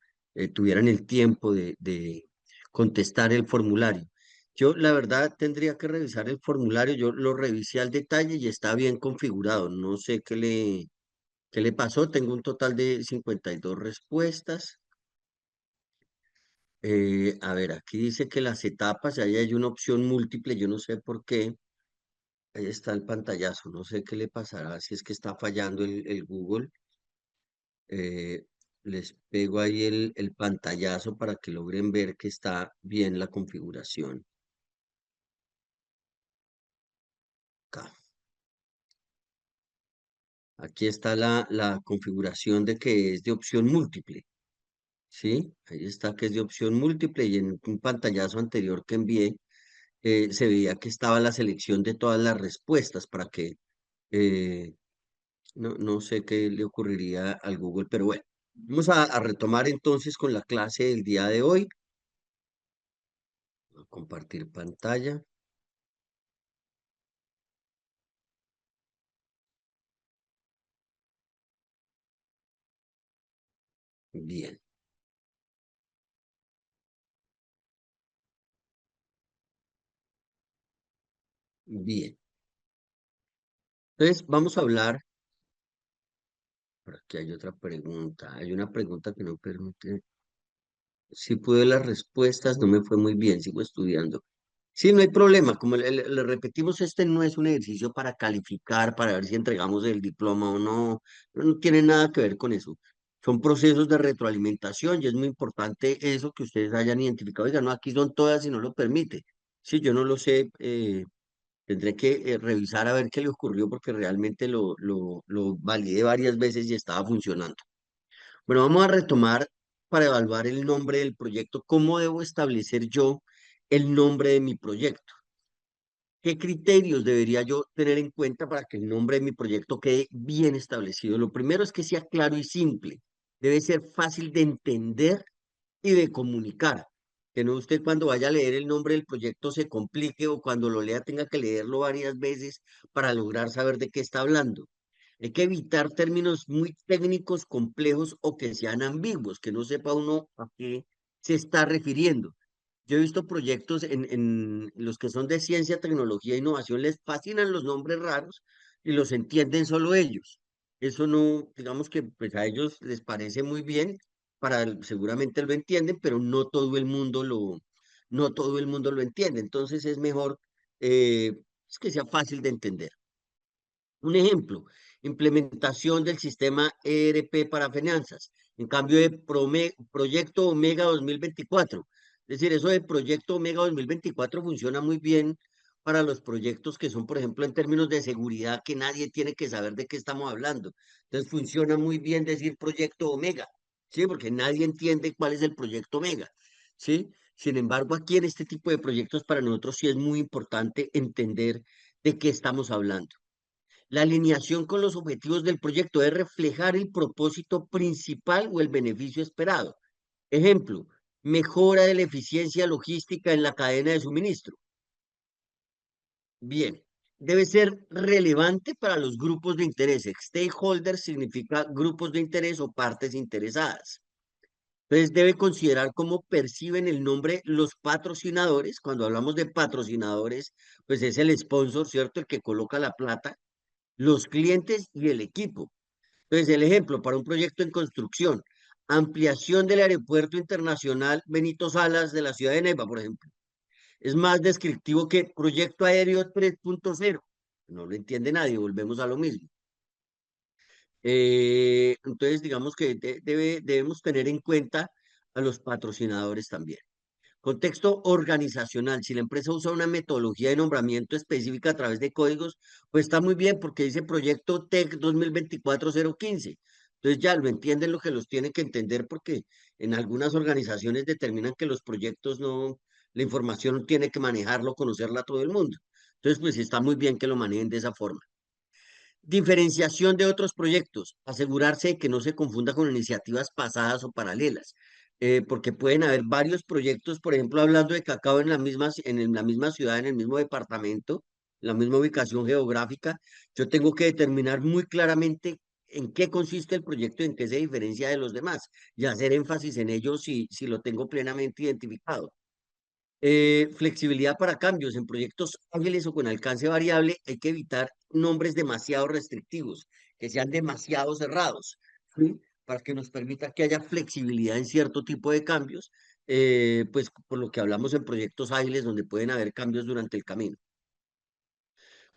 tuvieran el tiempo de contestar el formulario. Yo, la verdad, tendría que revisar el formulario. Yo lo revisé al detalle y está bien configurado. No sé qué le pasó. Tengo un total de 52 respuestas. A ver, aquí dice que las etapas, ahí hay una opción múltiple. Yo no sé por qué. Ahí está el pantallazo. No sé qué le pasará si es que está fallando el Google. Eh, Les pego ahí el pantallazo para que logren ver que está bien la configuración. Acá. Aquí está la configuración de que es de opción múltiple, ¿sí? Ahí está que es de opción múltiple y en un pantallazo anterior que envié se veía que estaba la selección de todas las respuestas para que eh, no sé qué le ocurriría al Google, pero bueno, vamos a retomar entonces con la clase del día de hoy. Voy a compartir pantalla. Bien, bien. Entonces vamos a hablar, por aquí hay otra pregunta, hay una pregunta que no permite. Si pude las respuestas, no me fue muy bien, sigo estudiando. Sí, no hay problema, como le repetimos, este no es un ejercicio para calificar, para ver si entregamos el diploma o no, no tiene nada que ver con eso. Son procesos de retroalimentación y es muy importante eso que ustedes hayan identificado. Oigan, no, aquí son todas y no lo permite. Sí, yo no lo sé, tendré que revisar a ver qué le ocurrió porque realmente lo validé varias veces y estaba funcionando. Bueno, vamos a retomar para evaluar el nombre del proyecto. ¿Cómo debo establecer yo el nombre de mi proyecto? ¿Qué criterios debería yo tener en cuenta para que el nombre de mi proyecto quede bien establecido? Lo primero es que sea claro y simple. Debe ser fácil de entender y de comunicar. Que no usted cuando vaya a leer el nombre del proyecto se complique o cuando lo lea tenga que leerlo varias veces para lograr saber de qué está hablando. Hay que evitar términos muy técnicos, complejos o que sean ambiguos, que no sepa uno a qué se está refiriendo. Yo he visto proyectos en los que son de ciencia, tecnología e innovación, les fascinan los nombres raros y los entienden solo ellos. Eso no, digamos que pues a ellos les parece muy bien, seguramente lo entienden, pero no todo el mundo lo entiende. Entonces es mejor es que sea fácil de entender. Un ejemplo, implementación del sistema ERP para finanzas, en cambio de Proyecto Omega 2024. Es decir, eso de Proyecto Omega 2024 funciona muy bien para los proyectos que son, por ejemplo, en términos de seguridad, que nadie tiene que saber de qué estamos hablando. Entonces funciona muy bien decir Proyecto Omega, ¿sí? Porque nadie entiende cuál es el Proyecto Omega, ¿sí? Sin embargo, aquí en este tipo de proyectos para nosotros sí es muy importante entender de qué estamos hablando. La alineación con los objetivos del proyecto debe reflejar el propósito principal o el beneficio esperado. Ejemplo, mejora de la eficiencia logística en la cadena de suministro. Bien, debe ser relevante para los grupos de interés. Stakeholders significa grupos de interés o partes interesadas. Entonces debe considerar cómo perciben el nombre los patrocinadores. Cuando hablamos de patrocinadores, pues es el sponsor, ¿cierto? El que coloca la plata, los clientes y el equipo. Entonces, el ejemplo para un proyecto en construcción, ampliación del aeropuerto internacional Benito Salas de la ciudad de Neiva, por ejemplo. Es más descriptivo que proyecto aéreo 3.0. No lo entiende nadie, volvemos a lo mismo. Entonces, digamos que debemos tener en cuenta a los patrocinadores también. Contexto organizacional. Si la empresa usa una metodología de nombramiento específica a través de códigos, pues está muy bien porque dice Proyecto TEC 2024-015. Entonces ya lo entienden lo que los tienen que entender porque en algunas organizaciones determinan que los proyectos no, la información tiene que manejarlo, conocerla todo el mundo. Entonces, pues está muy bien que lo manejen de esa forma. Diferenciación de otros proyectos, asegurarse de que no se confunda con iniciativas pasadas o paralelas, porque pueden haber varios proyectos, por ejemplo, hablando de cacao en la misma ciudad, en el mismo departamento, la misma ubicación geográfica. Yo tengo que determinar muy claramente en qué consiste el proyecto y en qué se diferencia de los demás y hacer énfasis en ello si lo tengo plenamente identificado. Flexibilidad para cambios. En proyectos ágiles o con alcance variable hay que evitar nombres demasiado restrictivos, que sean demasiado cerrados, ¿sí? Para que nos permita que haya flexibilidad en cierto tipo de cambios, pues por lo que hablamos en proyectos ágiles donde pueden haber cambios durante el camino.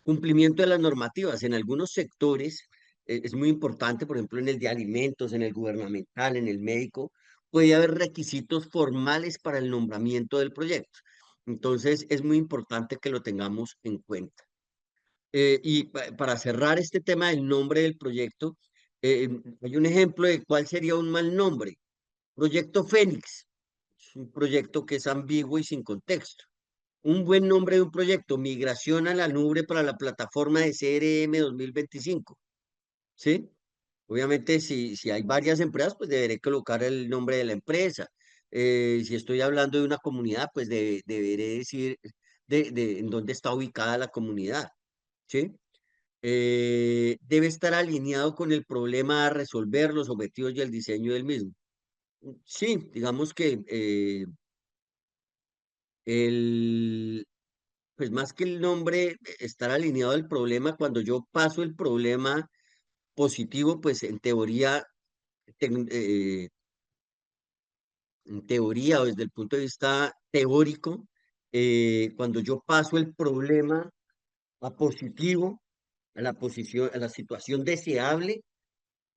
Cumplimiento de las normativas. En algunos sectores es muy importante, por ejemplo, en el de alimentos, en el gubernamental, en el médico, puede haber requisitos formales para el nombramiento del proyecto. Entonces, es muy importante que lo tengamos en cuenta. Para cerrar este tema del nombre del proyecto, hay un ejemplo de cuál sería un mal nombre. Proyecto Fénix. Es un proyecto que es ambiguo y sin contexto. Un buen nombre de un proyecto, migración a la nube para la plataforma de CRM 2025, ¿sí? Obviamente, si hay varias empresas, pues deberé colocar el nombre de la empresa. Si estoy hablando de una comunidad, pues deberé decir en dónde está ubicada la comunidad, ¿sí? Debe estar alineado con el problema a resolver, los objetivos y el diseño del mismo. Sí, digamos que el, pues más que el nombre, estar alineado al problema, cuando yo paso el problema positivo, pues tec- eh, en teoría o desde el punto de vista teórico, cuando yo paso el problema a positivo, a la posición, a la situación deseable,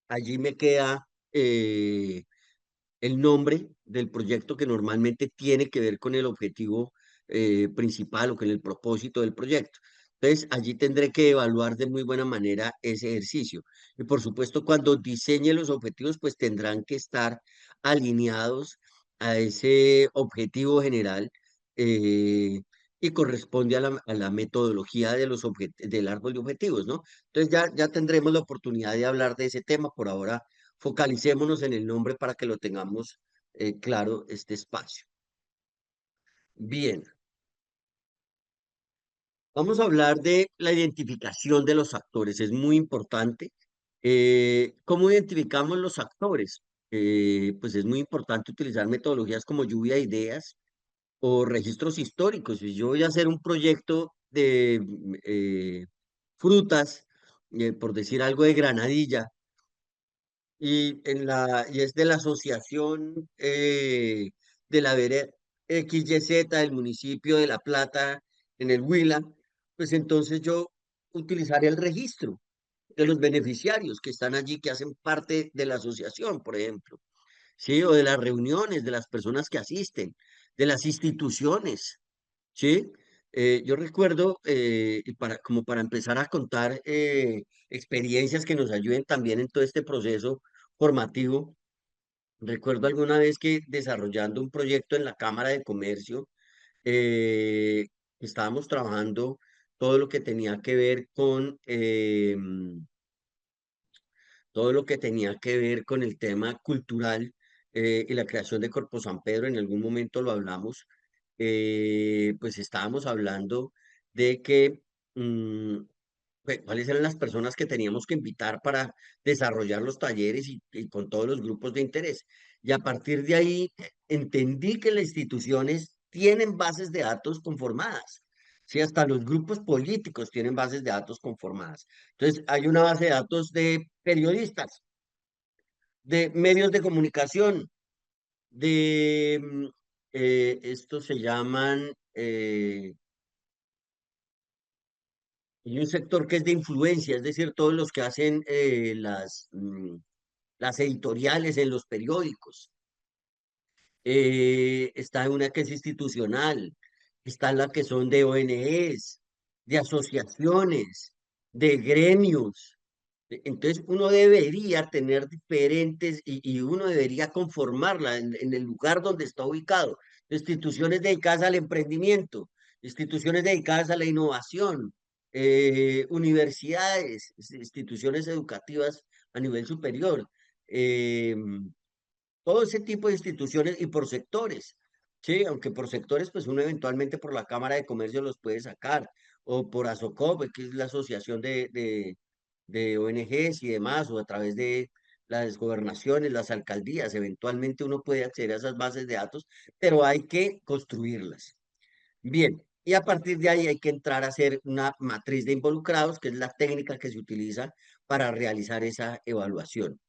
allí me queda el nombre del proyecto que normalmente tiene que ver con el objetivo principal o con el propósito del proyecto. Entonces, allí tendré que evaluar de muy buena manera ese ejercicio. Y por supuesto, cuando diseñe los objetivos, pues tendrán que estar alineados a ese objetivo general eh, y corresponde a la metodología de del árbol de objetivos, ¿no? Entonces, ya tendremos la oportunidad de hablar de ese tema. Por ahora, focalicémonos en el nombre para que lo tengamos claro este espacio. Bien, vamos a hablar de la identificación de los actores. Es muy importante. ¿Cómo identificamos los actores? Pues es muy importante utilizar metodologías como lluvia de ideas o registros históricos. Si yo voy a hacer un proyecto de frutas, por decir algo de granadilla, y es de la asociación de la vereda XYZ del municipio de La Plata en el Huila, pues entonces yo utilizaré el registro de los beneficiarios que están allí, que hacen parte de la asociación, por ejemplo, ¿sí? O de las reuniones, de las personas que asisten, de las instituciones, ¿sí? Yo recuerdo, y como para empezar a contar experiencias que nos ayuden también en todo este proceso formativo, recuerdo alguna vez que desarrollando un proyecto en la Cámara de Comercio, eh, estábamos trabajando todo lo que tenía que ver con todo lo que tenía que ver con el tema cultural y la creación de Corpo San Pedro, en algún momento lo hablamos, pues estábamos hablando de que cuáles eran las personas que teníamos que invitar para desarrollar los talleres y con todos los grupos de interés. Y a partir de ahí entendí que las instituciones tienen bases de datos conformadas. Sí, hasta los grupos políticos tienen bases de datos conformadas. Entonces, hay una base de datos de periodistas, de medios de comunicación, de, estos se llaman, y un sector que es de influencia, es decir, todos los que hacen las editoriales en los periódicos. Está una que es institucional, está la que son de ONGs, de asociaciones, de gremios. Entonces uno debería tener diferentes y uno debería conformarla en el lugar donde está ubicado. Instituciones dedicadas al emprendimiento, instituciones dedicadas a la innovación, universidades, instituciones educativas a nivel superior. Todo ese tipo de instituciones y por sectores, ¿sí? Aunque por sectores, pues uno eventualmente por la Cámara de Comercio los puede sacar, o por ASOCOP, que es la asociación de ONGs y demás, o a través de las gobernaciones, las alcaldías, eventualmente uno puede acceder a esas bases de datos, pero hay que construirlas. Bien, y a partir de ahí hay que entrar a hacer una matriz de involucrados, que es la técnica que se utiliza para realizar esa evaluación.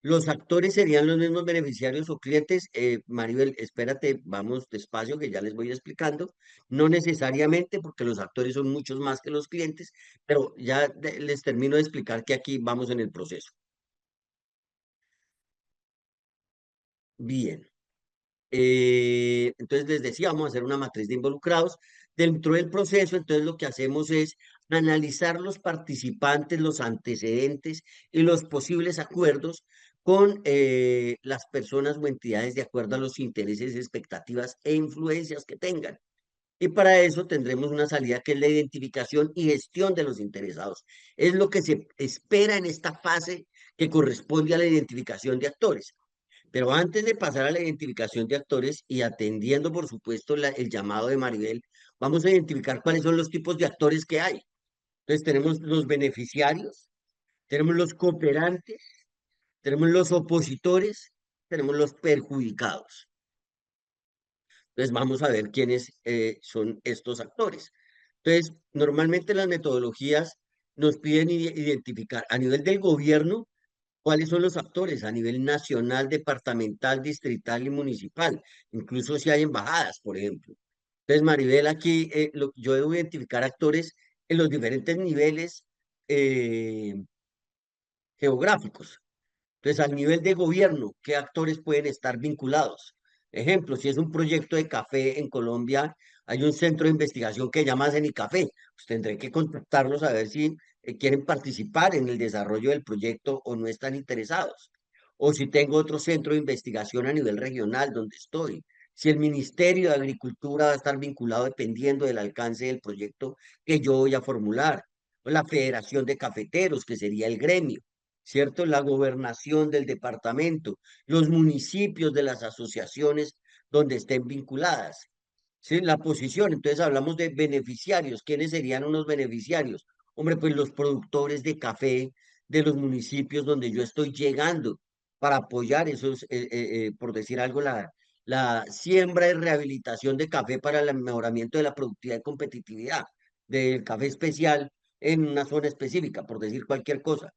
Los actores serían los mismos beneficiarios o clientes. Maribel, espérate, vamos despacio que ya les voy explicando. No necesariamente porque los actores son muchos más que los clientes, pero ya les termino de explicar que aquí vamos en el proceso. Bien. Entonces les decía, vamos a hacer una matriz de involucrados. Dentro del proceso, entonces lo que hacemos es analizar los participantes, los antecedentes y los posibles acuerdos con las personas o entidades de acuerdo a los intereses, expectativas e influencias que tengan. Y para eso tendremos una salida que es la identificación y gestión de los interesados. Es lo que se espera en esta fase que corresponde a la identificación de actores. Pero antes de pasar a la identificación de actores y atendiendo, por supuesto, el llamado de Maribel, vamos a identificar cuáles son los tipos de actores que hay. Entonces tenemos los beneficiarios, tenemos los cooperantes, tenemos los opositores, tenemos los perjudicados. Entonces vamos a ver quiénes son estos actores. Entonces, normalmente las metodologías nos piden identificar a nivel del gobierno cuáles son los actores a nivel nacional, departamental, distrital y municipal, incluso si hay embajadas, por ejemplo. Entonces, Maribel, aquí yo debo identificar actores en los diferentes niveles eh, geográficos. Entonces, al nivel de gobierno, ¿qué actores pueden estar vinculados? Ejemplo, si es un proyecto de café en Colombia, hay un centro de investigación que llama Cenicafé. Pues tendré que contactarlos a ver si quieren participar en el desarrollo del proyecto o no están interesados. O si tengo otro centro de investigación a nivel regional donde estoy. Si el Ministerio de Agricultura va a estar vinculado dependiendo del alcance del proyecto que yo voy a formular. O la Federación de Cafeteros, que sería el gremio. ¿Cierto? La gobernación del departamento, los municipios de las asociaciones donde estén vinculadas. ¿Sí? La posición, entonces hablamos de beneficiarios. ¿Quiénes serían unos beneficiarios? Hombre, pues los productores de café de los municipios donde yo estoy llegando para apoyar esos, por decir algo, la siembra y rehabilitación de café para el mejoramiento de la productividad y competitividad del café especial en una zona específica, por decir cualquier cosa.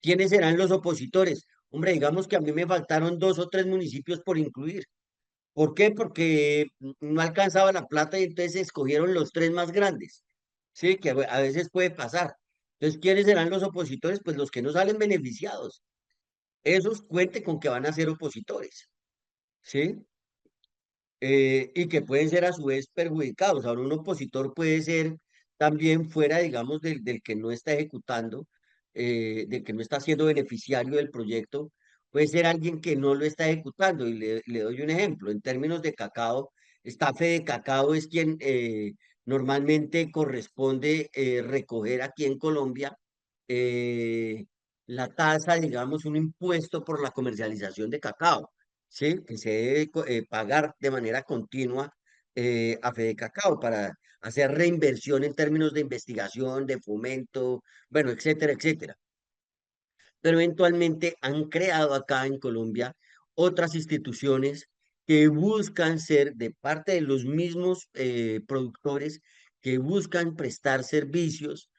¿Quiénes serán los opositores? Hombre, digamos que a mí me faltaron dos o tres municipios por incluir. ¿Por qué? Porque no alcanzaba la plata y entonces se escogieron los tres más grandes. Sí, que a veces puede pasar. Entonces, ¿quiénes serán los opositores? Pues los que no salen beneficiados. Esos cuente con que van a ser opositores. ¿Sí? Y que pueden ser a su vez perjudicados. Ahora, un opositor puede ser también fuera, digamos, del que no está ejecutando, del que no está siendo beneficiario del proyecto, puede ser alguien que no lo está ejecutando. Y le doy un ejemplo. En términos de cacao, esta Fede Cacao es quien normalmente corresponde recoger aquí en Colombia eh, la tasa, digamos, un impuesto por la comercialización de cacao. ¿Sí? Que se debe pagar de manera continua a Cacao para hacer reinversión en términos de investigación, de fomento, bueno, etcétera, etcétera. Pero eventualmente han creado acá en Colombia otras instituciones que buscan ser de parte de los mismos productores que buscan prestar servicios,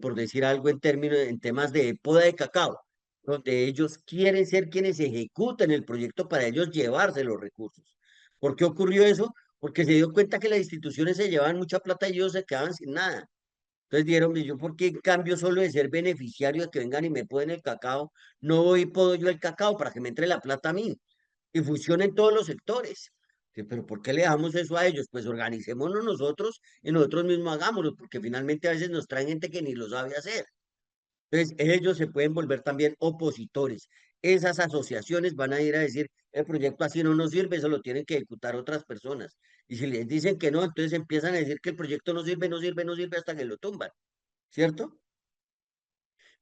por decir algo en términos, en temas de poda de cacao, donde ellos quieren ser quienes ejecuten el proyecto para ellos llevarse los recursos. ¿Por qué ocurrió eso? Porque se dio cuenta que las instituciones se llevaban mucha plata y ellos se quedaban sin nada. Entonces dieron, yo por qué en cambio solo de ser beneficiario de que vengan y me poden el cacao, no voy y puedo yo el cacao para que me entre la plata a mí y funcione en todos los sectores. Pero ¿por qué le damos eso a ellos? Pues organicémonos nosotros y nosotros mismos hagámoslo, porque finalmente a veces nos traen gente que ni lo sabe hacer. Entonces, ellos se pueden volver también opositores. Esas asociaciones van a ir a decir, el proyecto así no nos sirve, eso lo tienen que ejecutar otras personas. Y si les dicen que no, entonces empiezan a decir que el proyecto no sirve, no sirve, no sirve hasta que lo tumban, ¿cierto?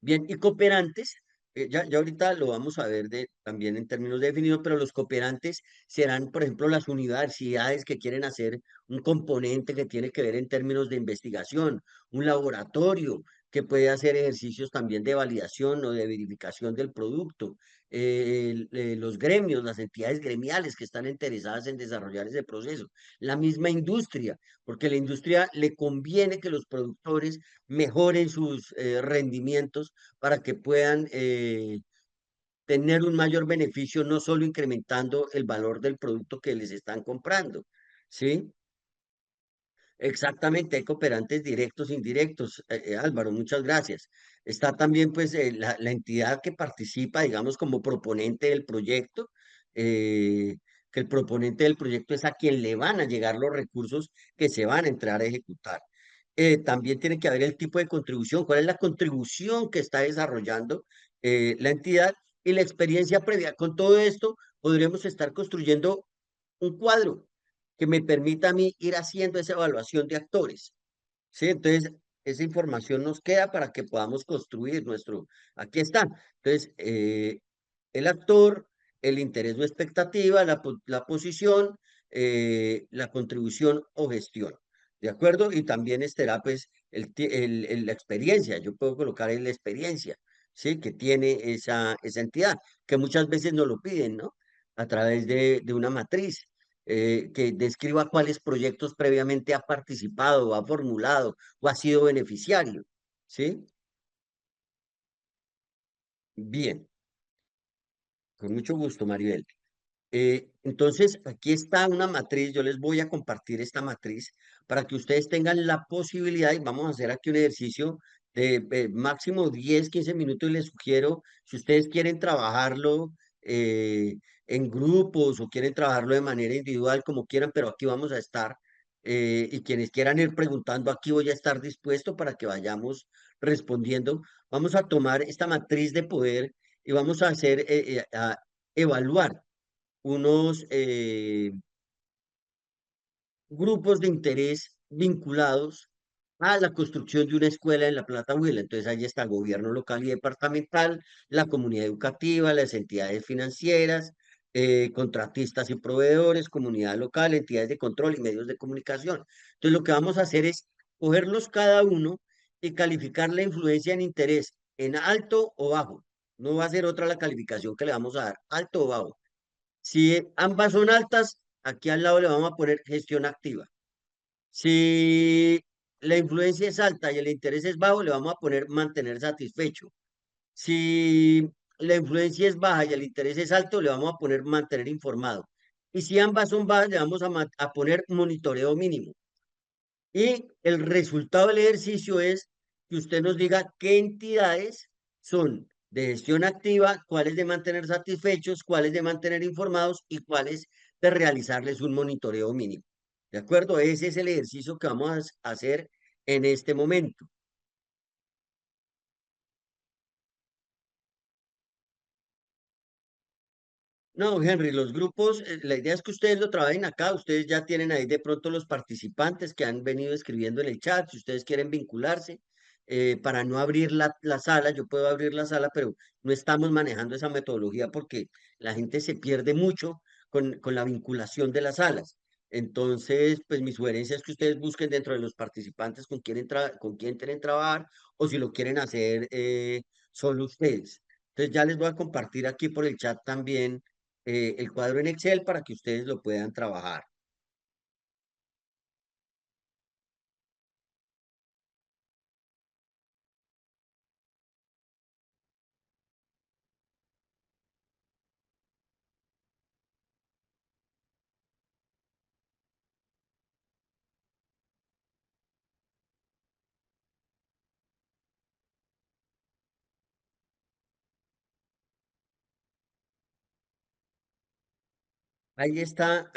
Bien, y cooperantes, ya ahorita lo vamos a ver también en términos definidos, pero los cooperantes serán, por ejemplo, las universidades que quieren hacer un componente que tiene que ver en términos de investigación, un laboratorio. que puede hacer ejercicios también de validación o de verificación del producto, los gremios, las entidades gremiales que están interesadas en desarrollar ese proceso, la misma industria, porque la industria le conviene que los productores mejoren sus rendimientos para que puedan tener un mayor beneficio, no solo incrementando el valor del producto que les están comprando, ¿sí? Exactamente, hay cooperantes directos e indirectos. Álvaro, muchas gracias. Está también pues la entidad que participa, digamos, como proponente del proyecto, eh, que el proponente del proyecto es a quien le van a llegar los recursos que se van a entrar a ejecutar. También tiene que haber el tipo de contribución, cuál es la contribución que está desarrollando la entidad y la experiencia previa. Con todo esto, podremos estar construyendo un cuadro que me permita a mí ir haciendo esa evaluación de actores. ¿Sí? Entonces, esa información nos queda para que podamos construir nuestro, aquí está. Entonces, el actor, el interés o expectativa, la posición, la contribución o gestión. ¿De acuerdo? Y también estará pues la experiencia. Yo puedo colocar en la experiencia, ¿sí? Que tiene esa entidad, que muchas veces nos lo piden, ¿no? A través de una matriz. Que describa cuáles proyectos previamente ha participado, o ha formulado o ha sido beneficiario. ¿Sí? Bien, con mucho gusto, Maribel. Entonces, aquí está una matriz, yo les voy a compartir esta matriz para que ustedes tengan la posibilidad y vamos a hacer aquí un ejercicio de máximo 10 15 minutos y les sugiero, si ustedes quieren trabajarlo en grupos o quieren trabajarlo de manera individual, como quieran, pero aquí vamos a estar y quienes quieran ir preguntando, aquí voy a estar dispuesto para que vayamos respondiendo. Vamos a tomar esta matriz de poder y vamos a hacer, a evaluar unos grupos de interés vinculados a la construcción de una escuela en la Plata Huila. Entonces ahí está el gobierno local y departamental, la comunidad educativa, las entidades financieras, contratistas y proveedores, comunidad local, entidades de control y medios de comunicación. Entonces lo que vamos a hacer es cogerlos cada uno y calificar la influencia en interés en alto o bajo. No va a ser otra la calificación que le vamos a dar, alto o bajo. Si ambas son altas, aquí al lado le vamos a poner gestión activa. Si la influencia es alta y el interés es bajo, le vamos a poner mantener satisfecho. Si la influencia es baja y el interés es alto, le vamos a poner mantener informado. Y si ambas son bajas, le vamos a poner monitoreo mínimo. Y el resultado del ejercicio es que usted nos diga qué entidades son de gestión activa, cuáles de mantener satisfechos, cuáles de mantener informados y cuáles de realizarles un monitoreo mínimo. ¿De acuerdo? Ese es el ejercicio que vamos a hacer en este momento. No, Henry, los grupos, la idea es que ustedes lo trabajen acá, ustedes ya tienen ahí de pronto los participantes que han venido escribiendo en el chat, si ustedes quieren vincularse, para no abrir la sala, yo puedo abrir la sala, pero no estamos manejando esa metodología porque la gente se pierde mucho con la vinculación de las salas. Entonces, pues mi sugerencia es que ustedes busquen dentro de los participantes con quién quieren trabajar o si lo quieren hacer solo ustedes. Entonces ya les voy a compartir aquí por el chat también el cuadro en Excel para que ustedes lo puedan trabajar. Ahí está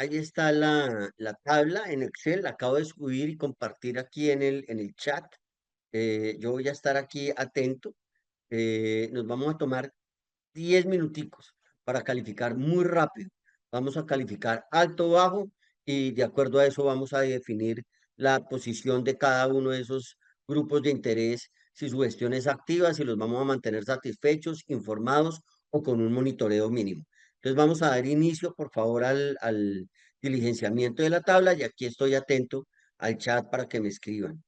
la tabla en Excel, la acabo de subir y compartir aquí en el chat. Yo voy a estar aquí atento. Nos vamos a tomar 10 minuticos para calificar muy rápido. Vamos a calificar alto o bajo y de acuerdo a eso vamos a definir la posición de cada uno de esos grupos de interés, si su gestión es activa, si los vamos a mantener satisfechos, informados o con un monitoreo mínimo. Entonces vamos a dar inicio, por favor, al diligenciamiento de la tabla y aquí estoy atento al chat para que me escriban.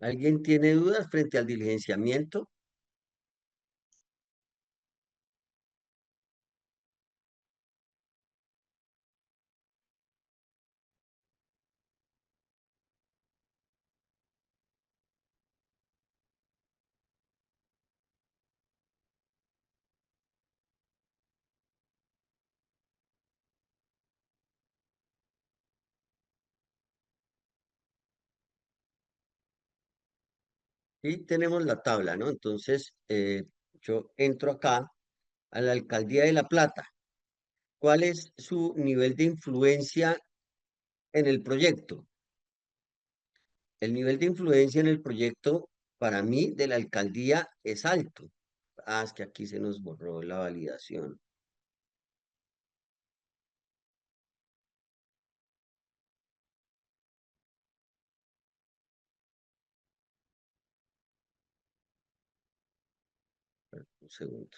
¿Alguien tiene dudas frente al diligenciamiento? Y tenemos la tabla, ¿no? Entonces, yo entro acá a la Alcaldía de La Plata. ¿Cuál es su nivel de influencia en el proyecto? El nivel de influencia en el proyecto, para mí, de la alcaldía es alto. Ah, es que aquí se nos borró la validación. Un segundo.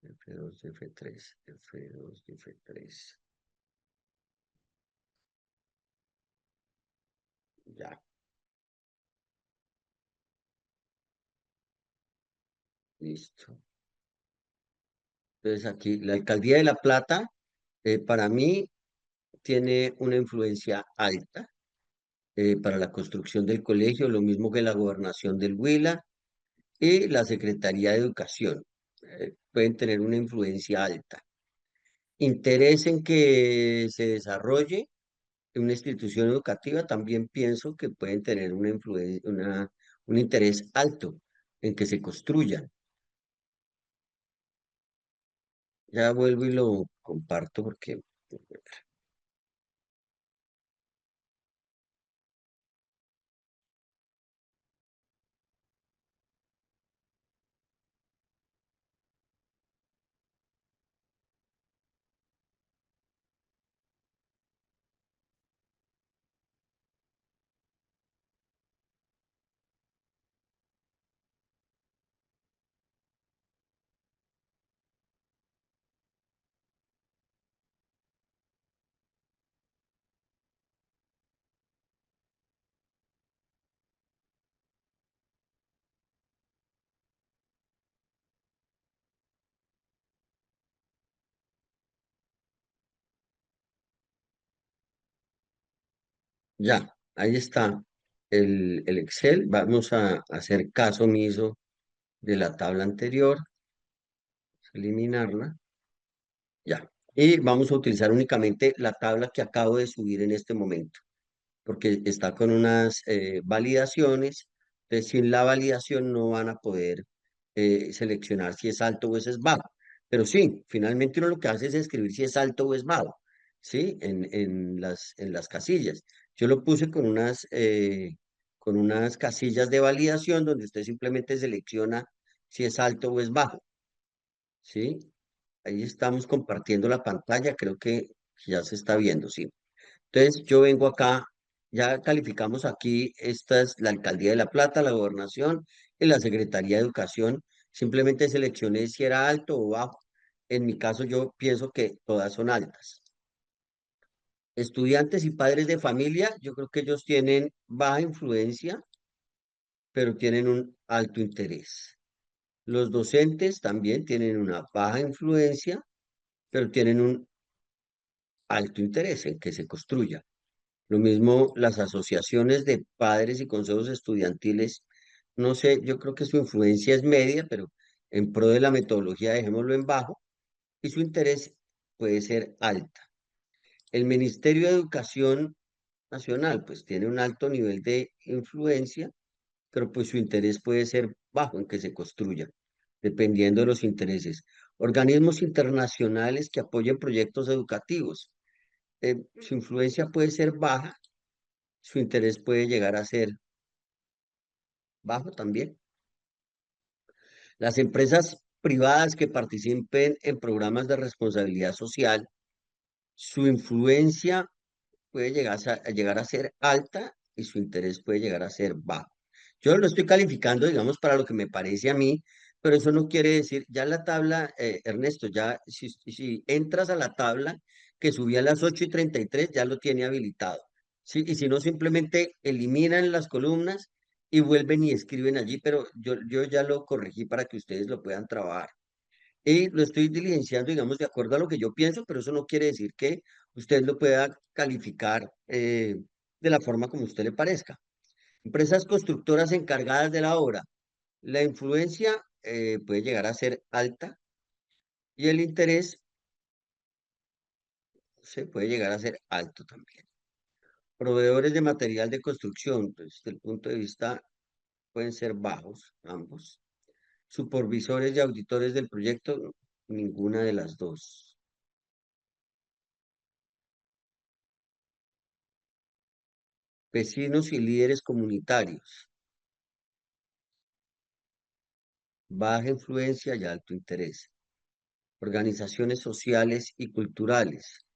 F2, F3, F2, F3. Ya, listo. Entonces aquí, la alcaldía de La Plata, para mí, tiene una influencia alta para la construcción del colegio, lo mismo que la gobernación del Huila y la Secretaría de Educación. Pueden tener una influencia alta. Interés en que se desarrolle una institución educativa, también pienso que pueden tener una influencia, un interés alto en que se construyan. Ya vuelvo y lo comparto porque ya, ahí está el Excel. Vamos a hacer caso omiso de la tabla anterior, eliminarla, ya. Y vamos a utilizar únicamente la tabla que acabo de subir en este momento, porque está con unas validaciones. Entonces, sin la validación no van a poder seleccionar si es alto o es bajo. Pero sí, finalmente uno lo que hace es escribir si es alto o es bajo, ¿sí? En las casillas. Yo lo puse con unas casillas de validación donde usted simplemente selecciona si es alto o es bajo, ¿sí? Ahí estamos compartiendo la pantalla, creo que ya se está viendo, ¿sí? Entonces yo vengo acá, ya calificamos aquí, esta es la Alcaldía de La Plata, la Gobernación y la Secretaría de Educación. Simplemente seleccioné si era alto o bajo. En mi caso yo pienso que todas son altas. Estudiantes y padres de familia, yo creo que ellos tienen baja influencia, pero tienen un alto interés. Los docentes también tienen una baja influencia, pero tienen un alto interés en que se construya. Lo mismo las asociaciones de padres y consejos estudiantiles, no sé, yo creo que su influencia es media, pero en pro de la metodología dejémoslo en bajo y su interés puede ser alta. El Ministerio de Educación Nacional, pues tiene un alto nivel de influencia, pero pues su interés puede ser bajo en que se construya, dependiendo de los intereses. Organismos internacionales que apoyen proyectos educativos, su influencia puede ser baja, su interés puede llegar a ser bajo también. Las empresas privadas que participen en programas de responsabilidad social, su influencia puede llegar a ser alta y su interés puede llegar a ser bajo. Yo lo estoy calificando, digamos, para lo que me parece a mí, pero eso no quiere decir, ya la tabla, Ernesto, ya si entras a la tabla que subí a las 8:33 ya lo tiene habilitado. Sí, y si no, simplemente eliminan las columnas y vuelven y escriben allí, pero yo ya lo corregí para que ustedes lo puedan trabajar. Y lo estoy diligenciando, digamos, de acuerdo a lo que yo pienso, pero eso no quiere decir que usted lo pueda calificar de la forma como a usted le parezca. Empresas constructoras encargadas de la obra. La influencia puede llegar a ser alta y el interés se puede llegar a ser alto también. Proveedores de material de construcción, pues, desde el punto de vista pueden ser bajos, ambos. Supervisores y auditores del proyecto, no, ninguna de las dos. Vecinos y líderes comunitarios, baja influencia y alto interés. Organizaciones sociales y culturales,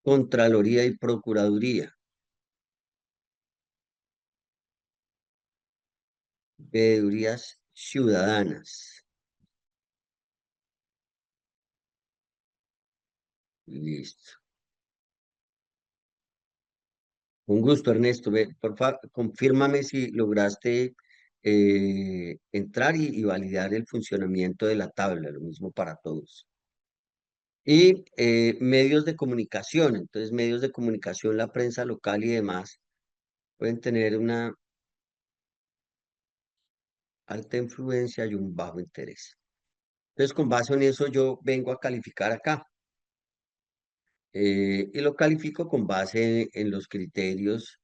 Contraloría y Procuraduría, veedurías ciudadanas. Listo. Un gusto, Ernesto. Ve, por favor, confírmame si lograste entrar y validar el funcionamiento de la tabla, lo mismo para todos. Y medios de comunicación, entonces medios de comunicación, la prensa local y demás, pueden tener una alta influencia y un bajo interés. Entonces, con base en eso, yo vengo a calificar acá. Y lo califico con base en los criterios.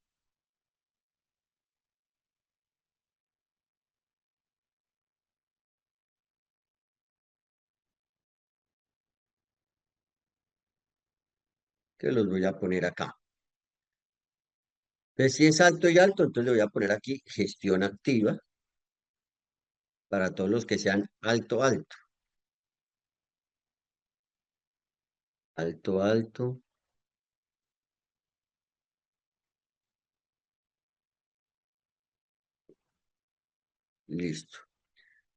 Que los voy a poner acá. Entonces, si es alto y alto, entonces le voy a poner aquí gestión activa para todos los que sean alto, alto, alto, alto, listo.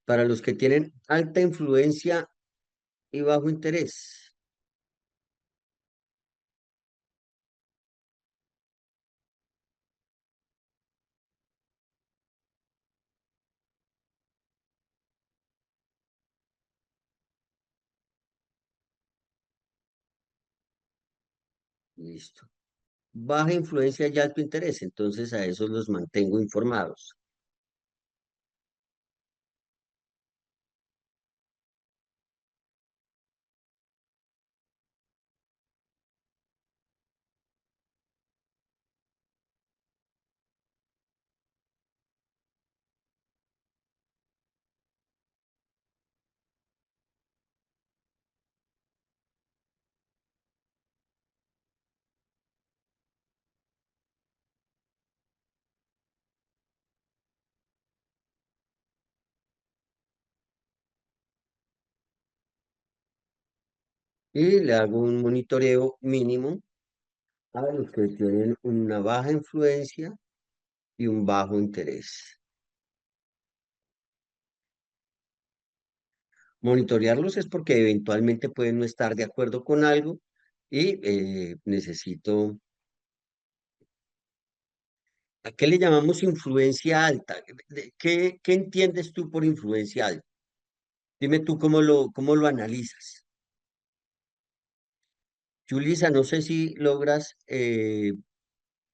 Para los que tienen alta influencia y bajo interés, listo. Baja influencia y alto interés, entonces a esos los mantengo informados. Y le hago un monitoreo mínimo a los que tienen una baja influencia y un bajo interés. Monitorearlos es porque eventualmente pueden no estar de acuerdo con algo y necesito. ¿A qué le llamamos influencia alta? ¿Qué entiendes tú por influencia alta? Dime tú cómo lo analizas. Julissa, no sé si logras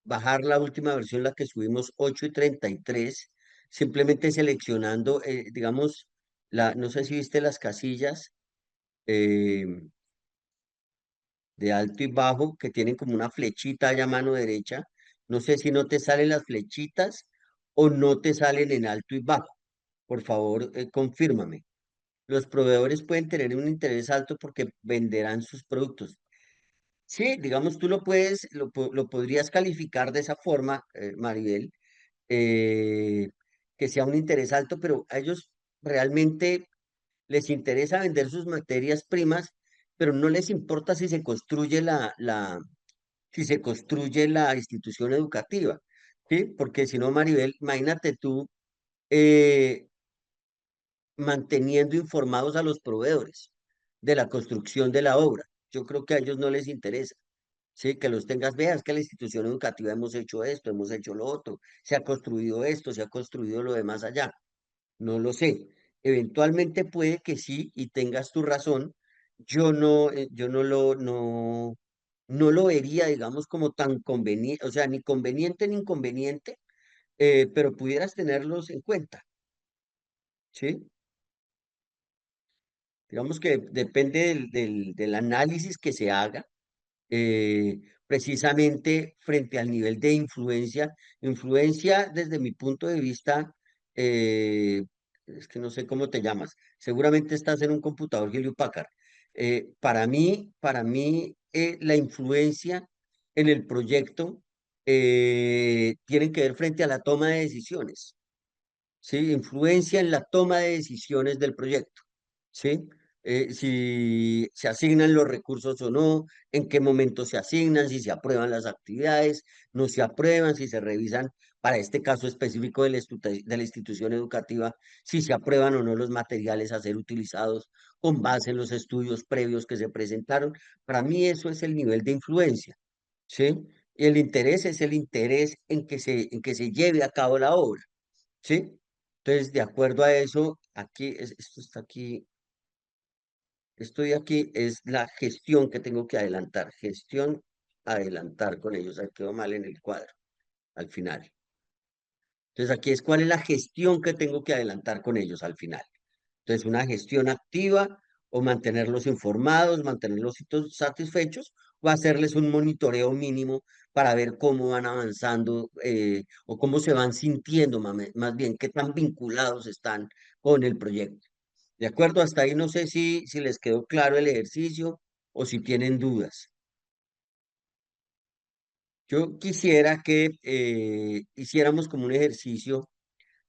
bajar la última versión, la que subimos 8:33, simplemente seleccionando, digamos, no sé si viste las casillas eh, de alto y bajo que tienen como una flechita allá a mano derecha. No sé si no te salen las flechitas o no te salen en alto y bajo. Por favor, confírmame. Los proveedores pueden tener un interés alto porque venderán sus productos. Sí, digamos, tú lo podrías calificar de esa forma, Maribel, eh, que sea un interés alto, pero a ellos realmente les interesa vender sus materias primas, pero no les importa si se construye si se construye la institución educativa, ¿sí? Porque si no, Maribel, imagínate tú eh, manteniendo informados a los proveedores de la construcción de la obra. Yo creo que a ellos no les interesa. Sí, que los tengas, veas que la institución educativa hemos hecho esto, hemos hecho lo otro, se ha construido esto, se ha construido lo demás allá. No lo sé. Eventualmente puede que sí y tengas tu razón. Yo no lo vería, digamos, como tan conveniente, o sea, ni conveniente ni inconveniente, pero pudieras tenerlos en cuenta, ¿sí? Digamos que depende del análisis que se haga precisamente frente al nivel de influencia. Influencia desde mi punto de vista, eh, es que no sé cómo te llamas, seguramente estás en un computador Hewlett Packard. Para mí, la influencia en el proyecto tiene que ver frente a la toma de decisiones. ¿Sí? Influencia en la toma de decisiones del proyecto, ¿sí? Si se asignan los recursos o no, en qué momento se asignan, si se aprueban las actividades, no se aprueban, si se revisan, para este caso específico de la institución educativa, si se aprueban o no los materiales a ser utilizados con base en los estudios previos que se presentaron. Para mí eso es el nivel de influencia, ¿sí? Y el interés es el interés en que se lleve a cabo la obra. ¿Sí? Entonces, de acuerdo a eso, aquí, esto está aquí, estoy aquí, es la gestión que tengo que adelantar, gestión, adelantar con ellos, ahí quedó mal en el cuadro, al final. Entonces, aquí es cuál es la gestión que tengo que adelantar con ellos al final. Entonces, una gestión activa o mantenerlos informados, mantenerlos satisfechos o hacerles un monitoreo mínimo para ver cómo van avanzando o cómo se van sintiendo, más bien, qué tan vinculados están con el proyecto. ¿De acuerdo? Hasta ahí no sé si les quedó claro el ejercicio o si tienen dudas. Yo quisiera que hiciéramos como un ejercicio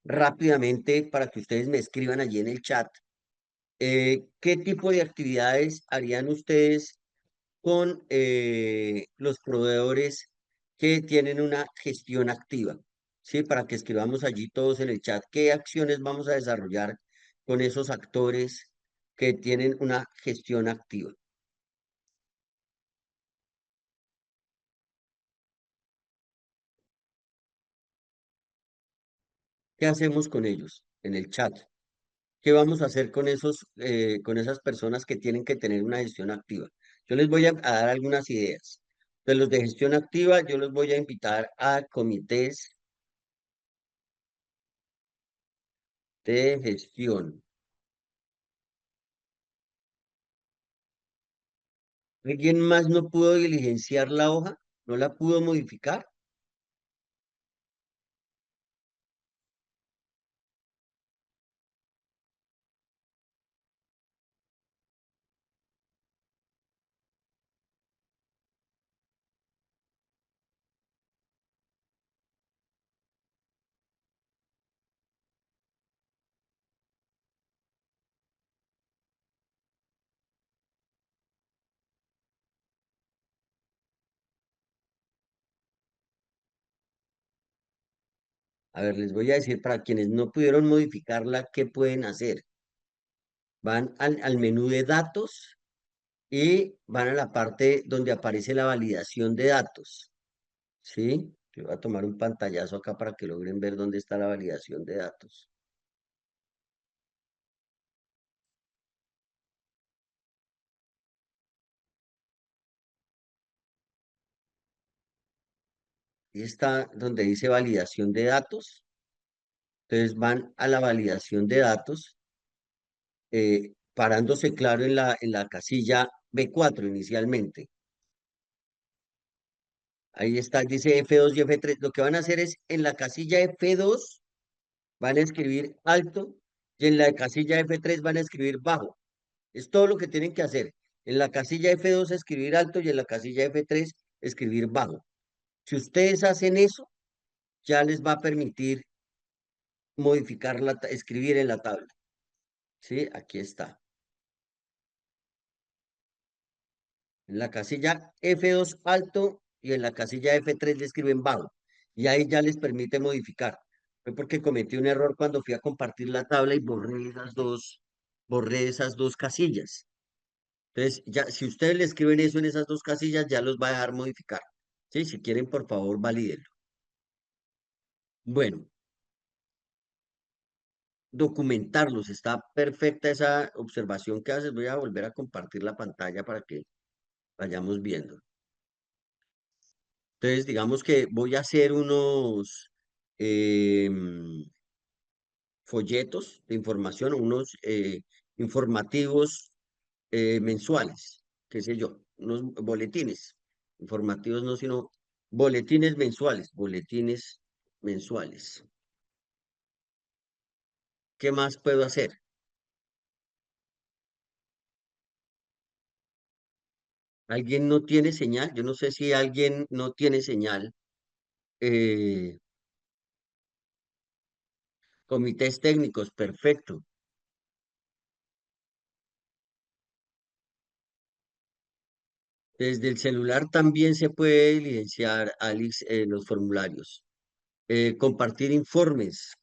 rápidamente para que ustedes me escriban allí en el chat. ¿Qué tipo de actividades harían ustedes con los proveedores que tienen una gestión activa? ¿Sí? Para que escribamos allí todos en el chat qué acciones vamos a desarrollar con esos actores que tienen una gestión activa. ¿Qué hacemos con ellos en el chat? ¿Qué vamos a hacer con esas personas que tienen que tener una gestión activa? Yo les voy a dar algunas ideas. De los de gestión activa, yo los voy a invitar a comités de gestión. ¿Alguien más no pudo diligenciar la hoja? ¿No la pudo modificar? A ver, les voy a decir para quienes no pudieron modificarla, ¿qué pueden hacer? Van al menú de datos y van a la parte donde aparece la validación de datos. ¿Sí? Yo voy a tomar un pantallazo acá para que logren ver dónde está la validación de datos. Y está donde dice validación de datos. Entonces van a la validación de datos, parándose claro en la casilla B4 inicialmente. Ahí está, dice F2 y F3. Lo que van a hacer es en la casilla F2 van a escribir alto y en la casilla F3 van a escribir bajo. Es todo lo que tienen que hacer. En la casilla F2 escribir alto y en la casilla F3 escribir bajo. Si ustedes hacen eso, ya les va a permitir modificar escribir en la tabla. ¿Sí? Aquí está. En la casilla F2 alto y en la casilla F3 le escriben bajo y ahí ya les permite modificar. Fue porque cometí un error cuando fui a compartir la tabla y borré esas dos casillas. Entonces, ya, si ustedes le escriben eso en esas dos casillas, ya los va a dejar modificar. Sí, si quieren, por favor, valídenlo. Bueno, documentarlos. Está perfecta esa observación que haces. Voy a volver a compartir la pantalla para que vayamos viendo. Entonces, digamos que voy a hacer unos folletos de información, unos informativos mensuales, qué sé yo, unos boletines informativos, no, sino boletines mensuales. ¿Qué más puedo hacer? ¿Alguien no tiene señal? Yo no sé si alguien no tiene señal. Eh, Comités técnicos, perfecto. Desde el celular también se puede evidenciar, Alex, los formularios. Compartir informes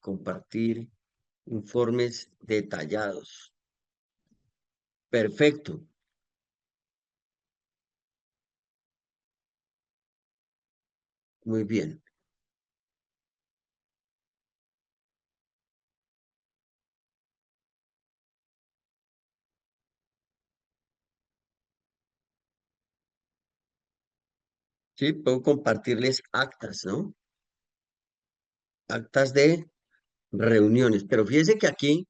detallados. Perfecto, muy bien. Sí, puedo compartirles actas, ¿no? Actas de reuniones. Pero fíjense que aquí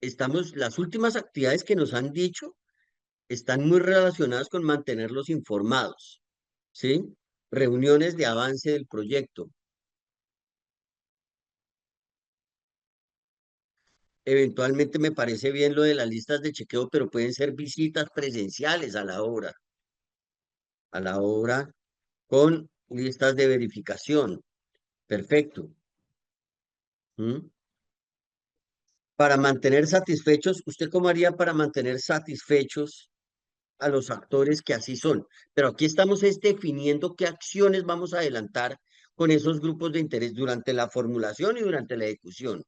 estamos, las últimas actividades que nos han dicho están muy relacionadas con mantenerlos informados, ¿sí? Reuniones de avance del proyecto. Eventualmente me parece bien lo de las listas de chequeo, pero pueden ser visitas presenciales a la obra con listas de verificación. Perfecto. ¿Mm? Para mantener satisfechos, ¿usted cómo haría para mantener satisfechos a los actores que así son? Pero aquí estamos es definiendo qué acciones vamos a adelantar con esos grupos de interés durante la formulación y durante la ejecución.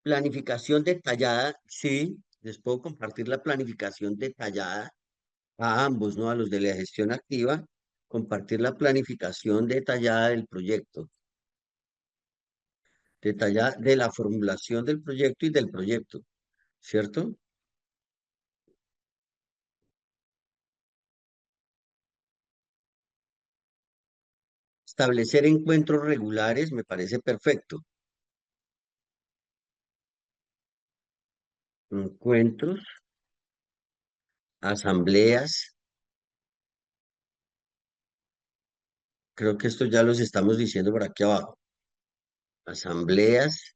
Planificación detallada, sí, les puedo compartir la planificación detallada a ambos, ¿no? A los de la gestión activa, compartir la planificación detallada del proyecto, detallada de la formulación del proyecto y del proyecto, ¿cierto? Establecer encuentros regulares me parece perfecto. Encuentros, asambleas, creo que esto ya los estamos diciendo por aquí abajo. Asambleas,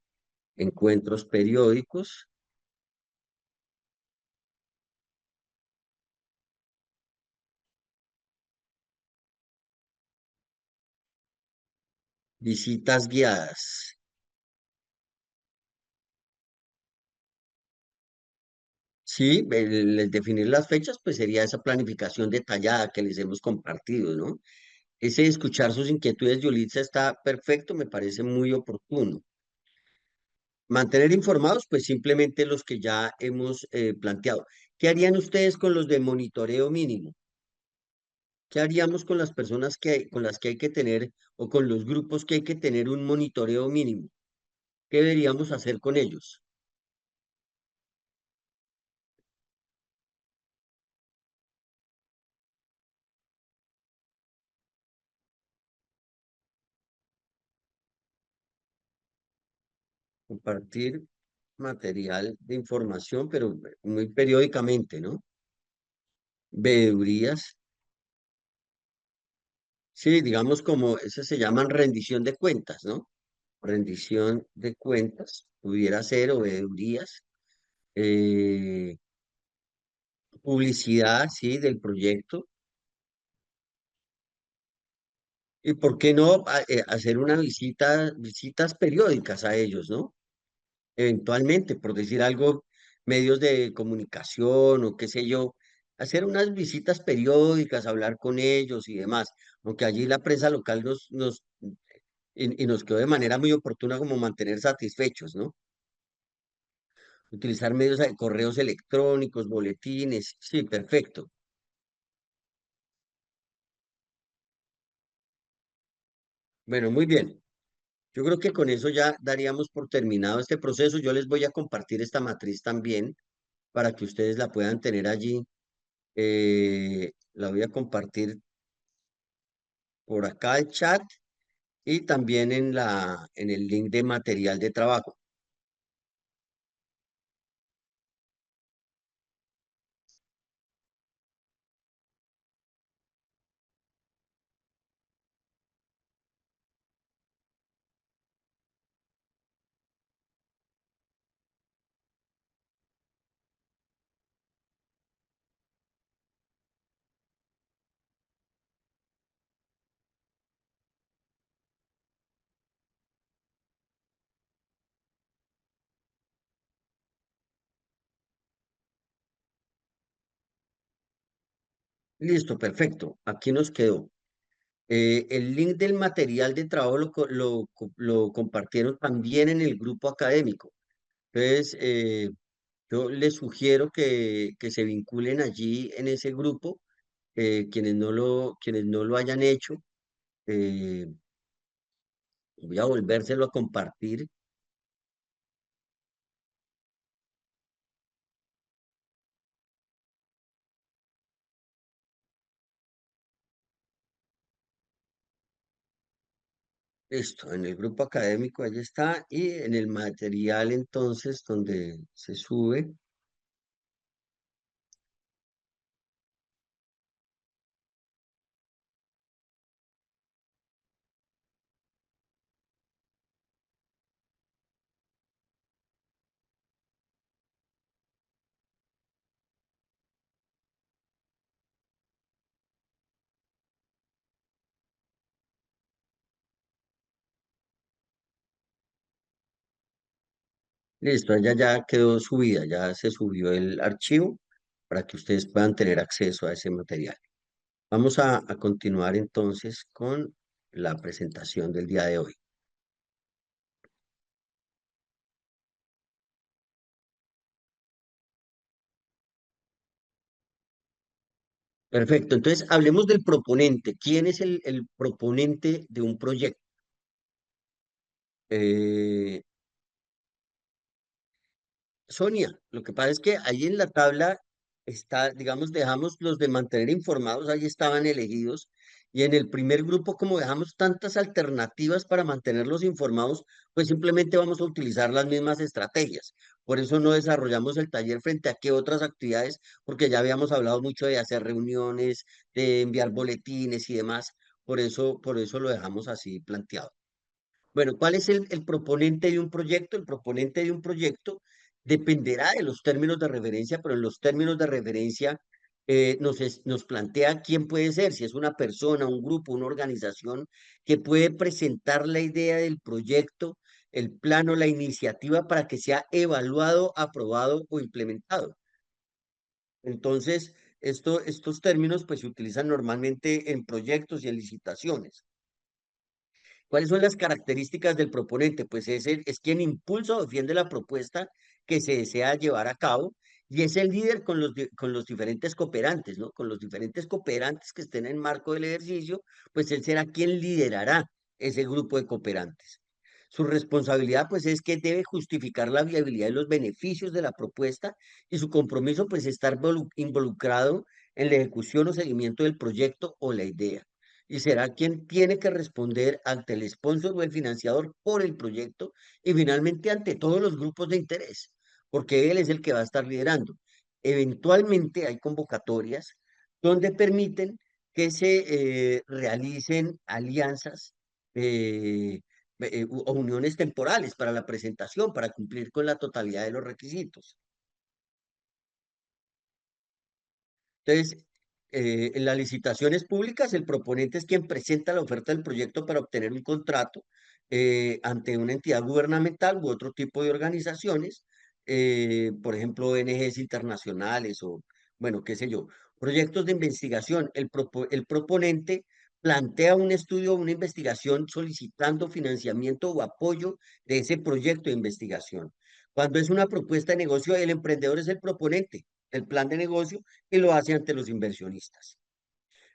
encuentros periódicos, visitas guiadas. Sí, el definir las fechas, pues sería esa planificación detallada que les hemos compartido, ¿no? Ese escuchar sus inquietudes, Yulitza, está perfecto, me parece muy oportuno. Mantener informados, pues simplemente los que ya hemos planteado. ¿Qué harían ustedes con los de monitoreo mínimo? ¿Qué haríamos con las personas con las que hay que tener o con los grupos que hay que tener un monitoreo mínimo? ¿Qué deberíamos hacer con ellos? Compartir material de información, pero muy periódicamente, ¿no? Veedurías, sí, digamos como, eso se llaman rendición de cuentas, ¿no? Rendición de cuentas, pudiera ser, o veedurías, eh, publicidad, sí, del proyecto. ¿Y por qué no hacer una visitas periódicas a ellos, ¿no? Eventualmente, por decir algo, medios de comunicación o qué sé yo, hacer unas visitas periódicas, hablar con ellos y demás, aunque allí la prensa local y nos quedó de manera muy oportuna como mantener satisfechos, ¿no? Utilizar medios de correos electrónicos, boletines, sí, perfecto. Bueno, muy bien. Yo creo que con eso ya daríamos por terminado este proceso. Yo les voy a compartir esta matriz también para que ustedes la puedan tener allí. La voy a compartir por acá el chat y también en el link de material de trabajo. Listo, perfecto. Aquí nos quedó. El link del material de trabajo lo compartieron también en el grupo académico. Entonces, yo les sugiero que se vinculen allí en ese grupo, quienes no lo hayan hecho. eh, Voy a volvérselo a compartir. Esto, en el grupo académico, ahí está. Y en el material, entonces, donde se sube. Listo, ella ya quedó subida, ya se subió el archivo para que ustedes puedan tener acceso a ese material. Vamos a continuar entonces con la presentación del día de hoy. Perfecto, entonces hablemos del proponente. ¿Quién es el proponente de un proyecto? Eh, Sonia, lo que pasa es que ahí en la tabla está, digamos, dejamos los de mantener informados, ahí estaban elegidos, y en el primer grupo, como dejamos tantas alternativas para mantenerlos informados, pues simplemente vamos a utilizar las mismas estrategias. Por eso no desarrollamos el taller frente a qué otras actividades, porque ya habíamos hablado mucho de hacer reuniones, de enviar boletines y demás. Por eso lo dejamos así planteado. Bueno, ¿cuál es el proponente de un proyecto? El proponente de un proyecto dependerá de los términos de referencia, pero en los términos de referencia nos plantea quién puede ser, si es una persona, un grupo, una organización que puede presentar la idea del proyecto, el plano, la iniciativa para que sea evaluado, aprobado o implementado. Entonces, estos términos pues se utilizan normalmente en proyectos y en licitaciones. ¿Cuáles son las características del proponente? Pues es quien impulsa o defiende la propuesta que se desea llevar a cabo y es el líder con los diferentes cooperantes, ¿no? Con los diferentes cooperantes que estén en marco del ejercicio, pues él será quien liderará ese grupo de cooperantes. Su responsabilidad, pues, es que debe justificar la viabilidad y los beneficios de la propuesta y su compromiso, pues, estar involucrado en la ejecución o seguimiento del proyecto o la idea y será quien tiene que responder ante el sponsor o el financiador por el proyecto y finalmente ante todos los grupos de interés, porque él es el que va a estar liderando. Eventualmente hay convocatorias donde permiten que se realicen alianzas o uniones temporales para la presentación, para cumplir con la totalidad de los requisitos. Entonces, en las licitaciones públicas, el proponente es quien presenta la oferta del proyecto para obtener un contrato ante una entidad gubernamental u otro tipo de organizaciones, por ejemplo, ONGs internacionales o, bueno, qué sé yo. Proyectos de investigación. El proponente plantea un estudio o una investigación solicitando financiamiento o apoyo de ese proyecto de investigación. Cuando es una propuesta de negocio, el emprendedor es el proponente del plan de negocio y lo hace ante los inversionistas.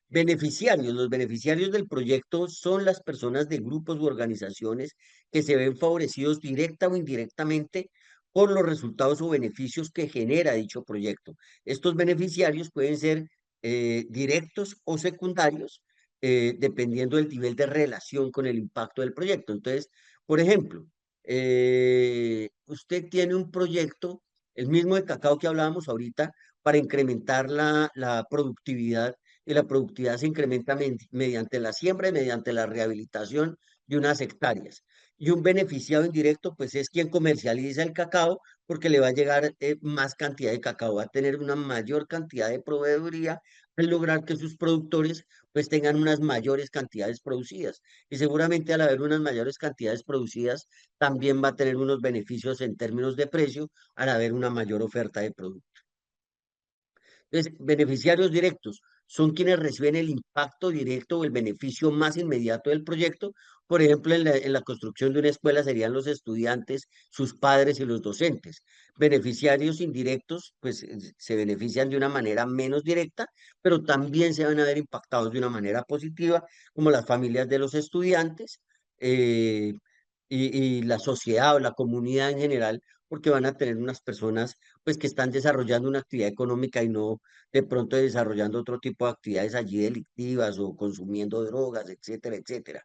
Beneficiarios. Los beneficiarios del proyecto son las personas de grupos u organizaciones que se ven favorecidos directa o indirectamente por los resultados o beneficios que genera dicho proyecto. Estos beneficiarios pueden ser directos o secundarios, dependiendo del nivel de relación con el impacto del proyecto. Entonces, por ejemplo, usted tiene un proyecto, el mismo de cacao que hablábamos ahorita, para incrementar la productividad y la productividad se incrementa mediante la siembra y mediante la rehabilitación de unas hectáreas. Y un beneficiado indirecto, pues es quien comercializa el cacao porque le va a llegar más cantidad de cacao, va a tener una mayor cantidad de proveeduría al lograr que sus productores pues tengan unas mayores cantidades producidas. Y seguramente al haber unas mayores cantidades producidas, también va a tener unos beneficios en términos de precio al haber una mayor oferta de productos. Entonces, beneficiarios directos son quienes reciben el impacto directo o el beneficio más inmediato del proyecto. Por ejemplo, en la construcción de una escuela serían los estudiantes, sus padres y los docentes. Beneficiarios indirectos, pues se benefician de una manera menos directa, pero también se van a ver impactados de una manera positiva, como las familias de los estudiantes eh, y la sociedad o la comunidad en general, porque van a tener unas personas pues que están desarrollando una actividad económica y no de pronto desarrollando otro tipo de actividades allí delictivas o consumiendo drogas, etcétera, etcétera.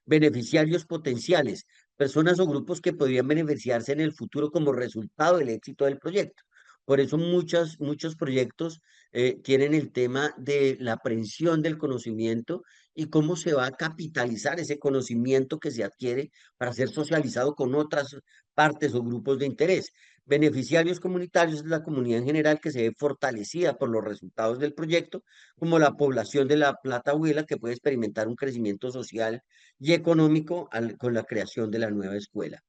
Beneficiarios potenciales, personas o grupos que podrían beneficiarse en el futuro como resultado del éxito del proyecto. Por eso muchos proyectos tienen el tema de la aprehensión del conocimiento y cómo se va a capitalizar ese conocimiento que se adquiere para ser socializado con otras partes o grupos de interés. Beneficiarios comunitarios es la comunidad en general que se ve fortalecida por los resultados del proyecto, como la población de la Plata Huila, que puede experimentar un crecimiento social y económico con la creación de la nueva escuela.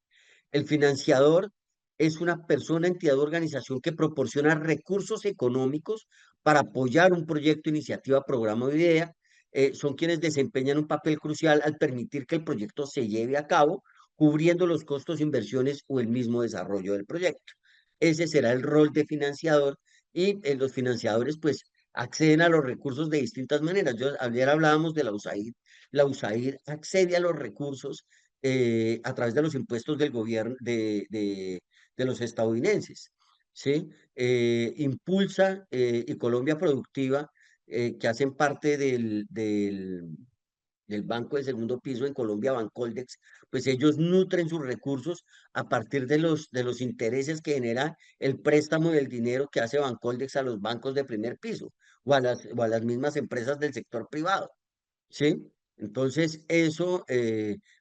El financiador es una persona, entidad o organización que proporciona recursos económicos para apoyar un proyecto, iniciativa, programa o idea. Son quienes desempeñan un papel crucial al permitir que el proyecto se lleve a cabo, cubriendo los costos, inversiones o el mismo desarrollo del proyecto. Ese será el rol de financiador y los financiadores pues acceden a los recursos de distintas maneras. Ayer hablábamos de la USAID. La USAID accede a los recursos a través de los impuestos del gobierno de los estadounidenses, ¿sí? Impulsa y Colombia Productiva, que hacen parte del Banco de Segundo Piso en Colombia, Bancoldex, pues ellos nutren sus recursos a partir de los intereses que genera el préstamo del dinero que hace Bancoldex a los bancos de primer piso o a las mismas empresas del sector privado. ¿Sí? Entonces,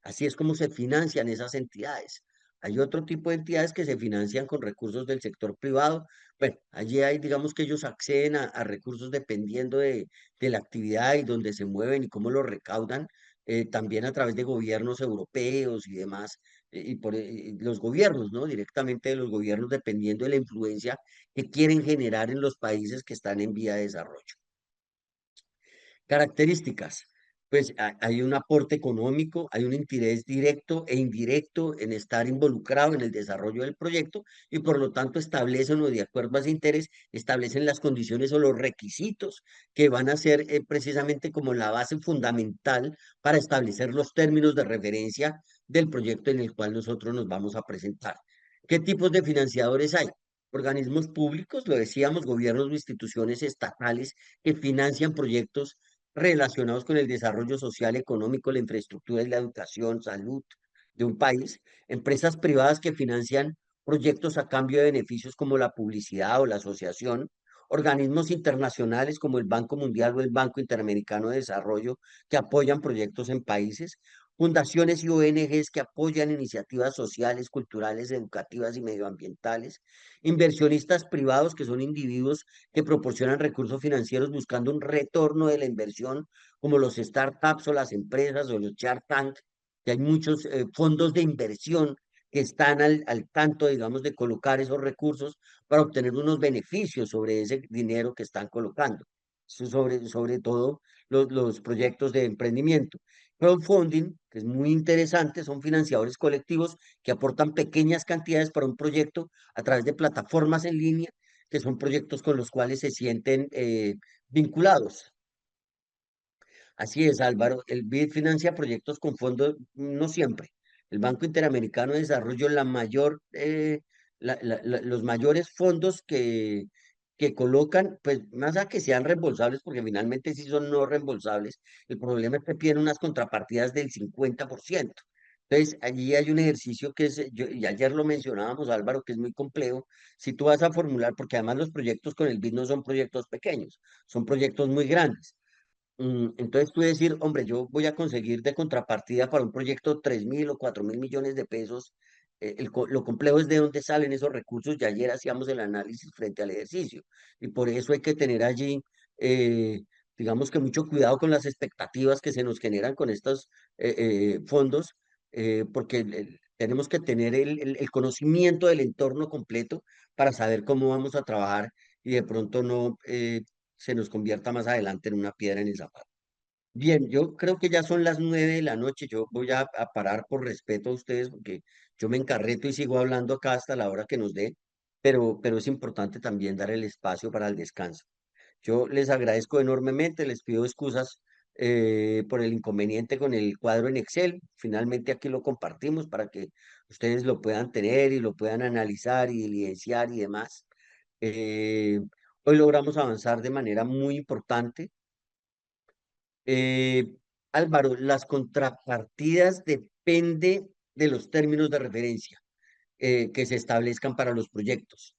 así es como se financian esas entidades. Hay otro tipo de entidades que se financian con recursos del sector privado. Bueno, allí hay, digamos que ellos acceden a recursos dependiendo de la actividad y donde se mueven y cómo lo recaudan, también a través de gobiernos europeos y demás, y por los gobiernos, ¿no? Directamente de los gobiernos, dependiendo de la influencia que quieren generar en los países que están en vía de desarrollo. Características. Pues hay un aporte económico, hay un interés directo e indirecto en estar involucrado en el desarrollo del proyecto y por lo tanto establecen o de acuerdo a ese interés, establecen las condiciones o los requisitos que van a ser precisamente como la base fundamental para establecer los términos de referencia del proyecto en el cual nosotros nos vamos a presentar. ¿Qué tipos de financiadores hay? Organismos públicos, lo decíamos, gobiernos o instituciones estatales que financian proyectos relacionados con el desarrollo social, económico, la infraestructura y la educación, salud de un país, empresas privadas que financian proyectos a cambio de beneficios como la publicidad o la asociación, organismos internacionales como el Banco Mundial o el Banco Interamericano de Desarrollo que apoyan proyectos en países, fundaciones y ONGs que apoyan iniciativas sociales, culturales, educativas y medioambientales, inversionistas privados que son individuos que proporcionan recursos financieros buscando un retorno de la inversión, como los startups o las empresas o los Shark Tank, que hay muchos fondos de inversión que están al tanto, digamos, de colocar esos recursos para obtener unos beneficios sobre ese dinero que están colocando. sobre todo los proyectos de emprendimiento. Crowdfunding, que es muy interesante, son financiadores colectivos que aportan pequeñas cantidades para un proyecto a través de plataformas en línea, que son proyectos con los cuales se sienten vinculados. Así es, Álvaro. El BID financia proyectos con fondos, no siempre. El Banco Interamericano de Desarrollo, los mayores fondos que colocan, pues más a que sean reembolsables, porque finalmente sí son no reembolsables, el problema es que piden unas contrapartidas del 50%. Entonces, allí hay un ejercicio que es, y ayer lo mencionábamos, Álvaro, que es muy complejo. Si tú vas a formular, porque además los proyectos con el BID no son proyectos pequeños, son proyectos muy grandes. Entonces tú decir, hombre, yo voy a conseguir de contrapartida para un proyecto 3.000 o 4.000 millones de pesos. Lo complejo es de dónde salen esos recursos. Ya ayer hacíamos el análisis frente al ejercicio y por eso hay que tener allí, eh, digamos que mucho cuidado con las expectativas que se nos generan con estos fondos, porque tenemos que tener el conocimiento del entorno completo para saber cómo vamos a trabajar y de pronto no se nos convierta más adelante en una piedra en el zapato. Bien, yo creo que ya son las 9 de la noche. Yo voy a parar por respeto a ustedes porque yo me encarreto y sigo hablando acá hasta la hora que nos dé, pero es importante también dar el espacio para el descanso. Yo les agradezco enormemente, les pido excusas por el inconveniente con el cuadro en Excel. Finalmente aquí lo compartimos para que ustedes lo puedan tener y lo puedan analizar y evidenciar y demás. Eh, Hoy logramos avanzar de manera muy importante. Eh, Álvaro, las contrapartidas depende de los términos de referencia que se establezcan para los proyectos.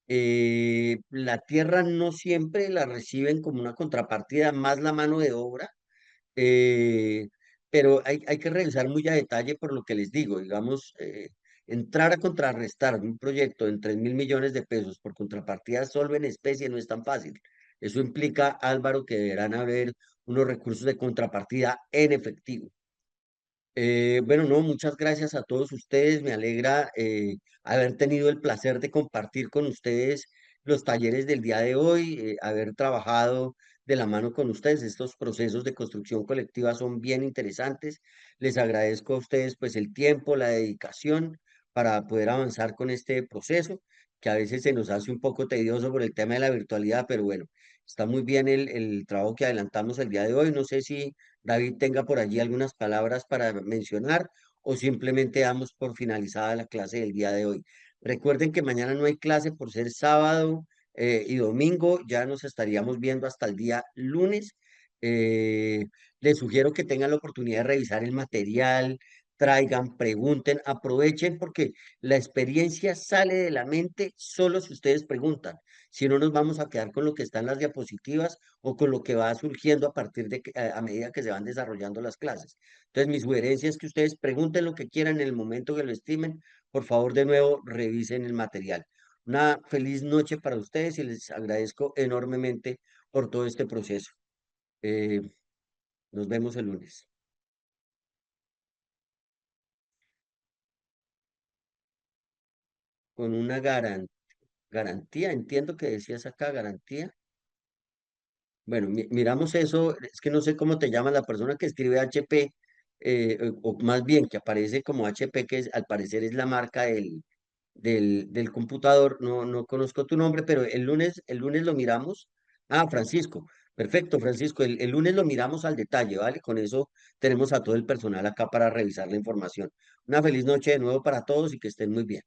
La tierra no siempre la reciben como una contrapartida, más la mano de obra, eh, pero hay que revisar muy a detalle por lo que les digo, digamos, entrar a contrarrestar un proyecto en 3.000 millones de pesos por contrapartida solo en especie no es tan fácil. Eso implica, Álvaro, que deberán haber unos recursos de contrapartida en efectivo. Bueno, no, muchas gracias a todos ustedes. Me alegra haber tenido el placer de compartir con ustedes los talleres del día de hoy, haber trabajado de la mano con ustedes. Estos procesos de construcción colectiva son bien interesantes. Les agradezco a ustedes pues el tiempo, la dedicación para poder avanzar con este proceso, que a veces se nos hace un poco tedioso por el tema de la virtualidad, pero bueno, está muy bien el trabajo que adelantamos el día de hoy. No sé si David tenga por allí algunas palabras para mencionar o simplemente damos por finalizada la clase del día de hoy. Recuerden que mañana no hay clase por ser sábado y domingo, ya nos estaríamos viendo hasta el día lunes. Eh, Les sugiero que tengan la oportunidad de revisar el material, traigan, pregunten, aprovechen porque la experiencia sale de la mente solo si ustedes preguntan. Si no, nos vamos a quedar con lo que está en las diapositivas o con lo que va surgiendo a partir de a medida que se van desarrollando las clases. Entonces, mi sugerencia es que ustedes pregunten lo que quieran en el momento que lo estimen. Por favor, de nuevo, revisen el material. Una feliz noche para ustedes y les agradezco enormemente por todo este proceso. Eh, Nos vemos el lunes. Con una garantía, entiendo que decías acá, garantía. Bueno, miramos eso, es que no sé cómo te llama la persona que escribe HP, o más bien que aparece como HP, que al parecer es la marca del computador. No, no conozco tu nombre, pero el lunes lo miramos. Ah, Francisco, perfecto, Francisco, el lunes lo miramos al detalle, ¿vale? Con eso tenemos a todo el personal acá para revisar la información. Una feliz noche de nuevo para todos y que estén muy bien.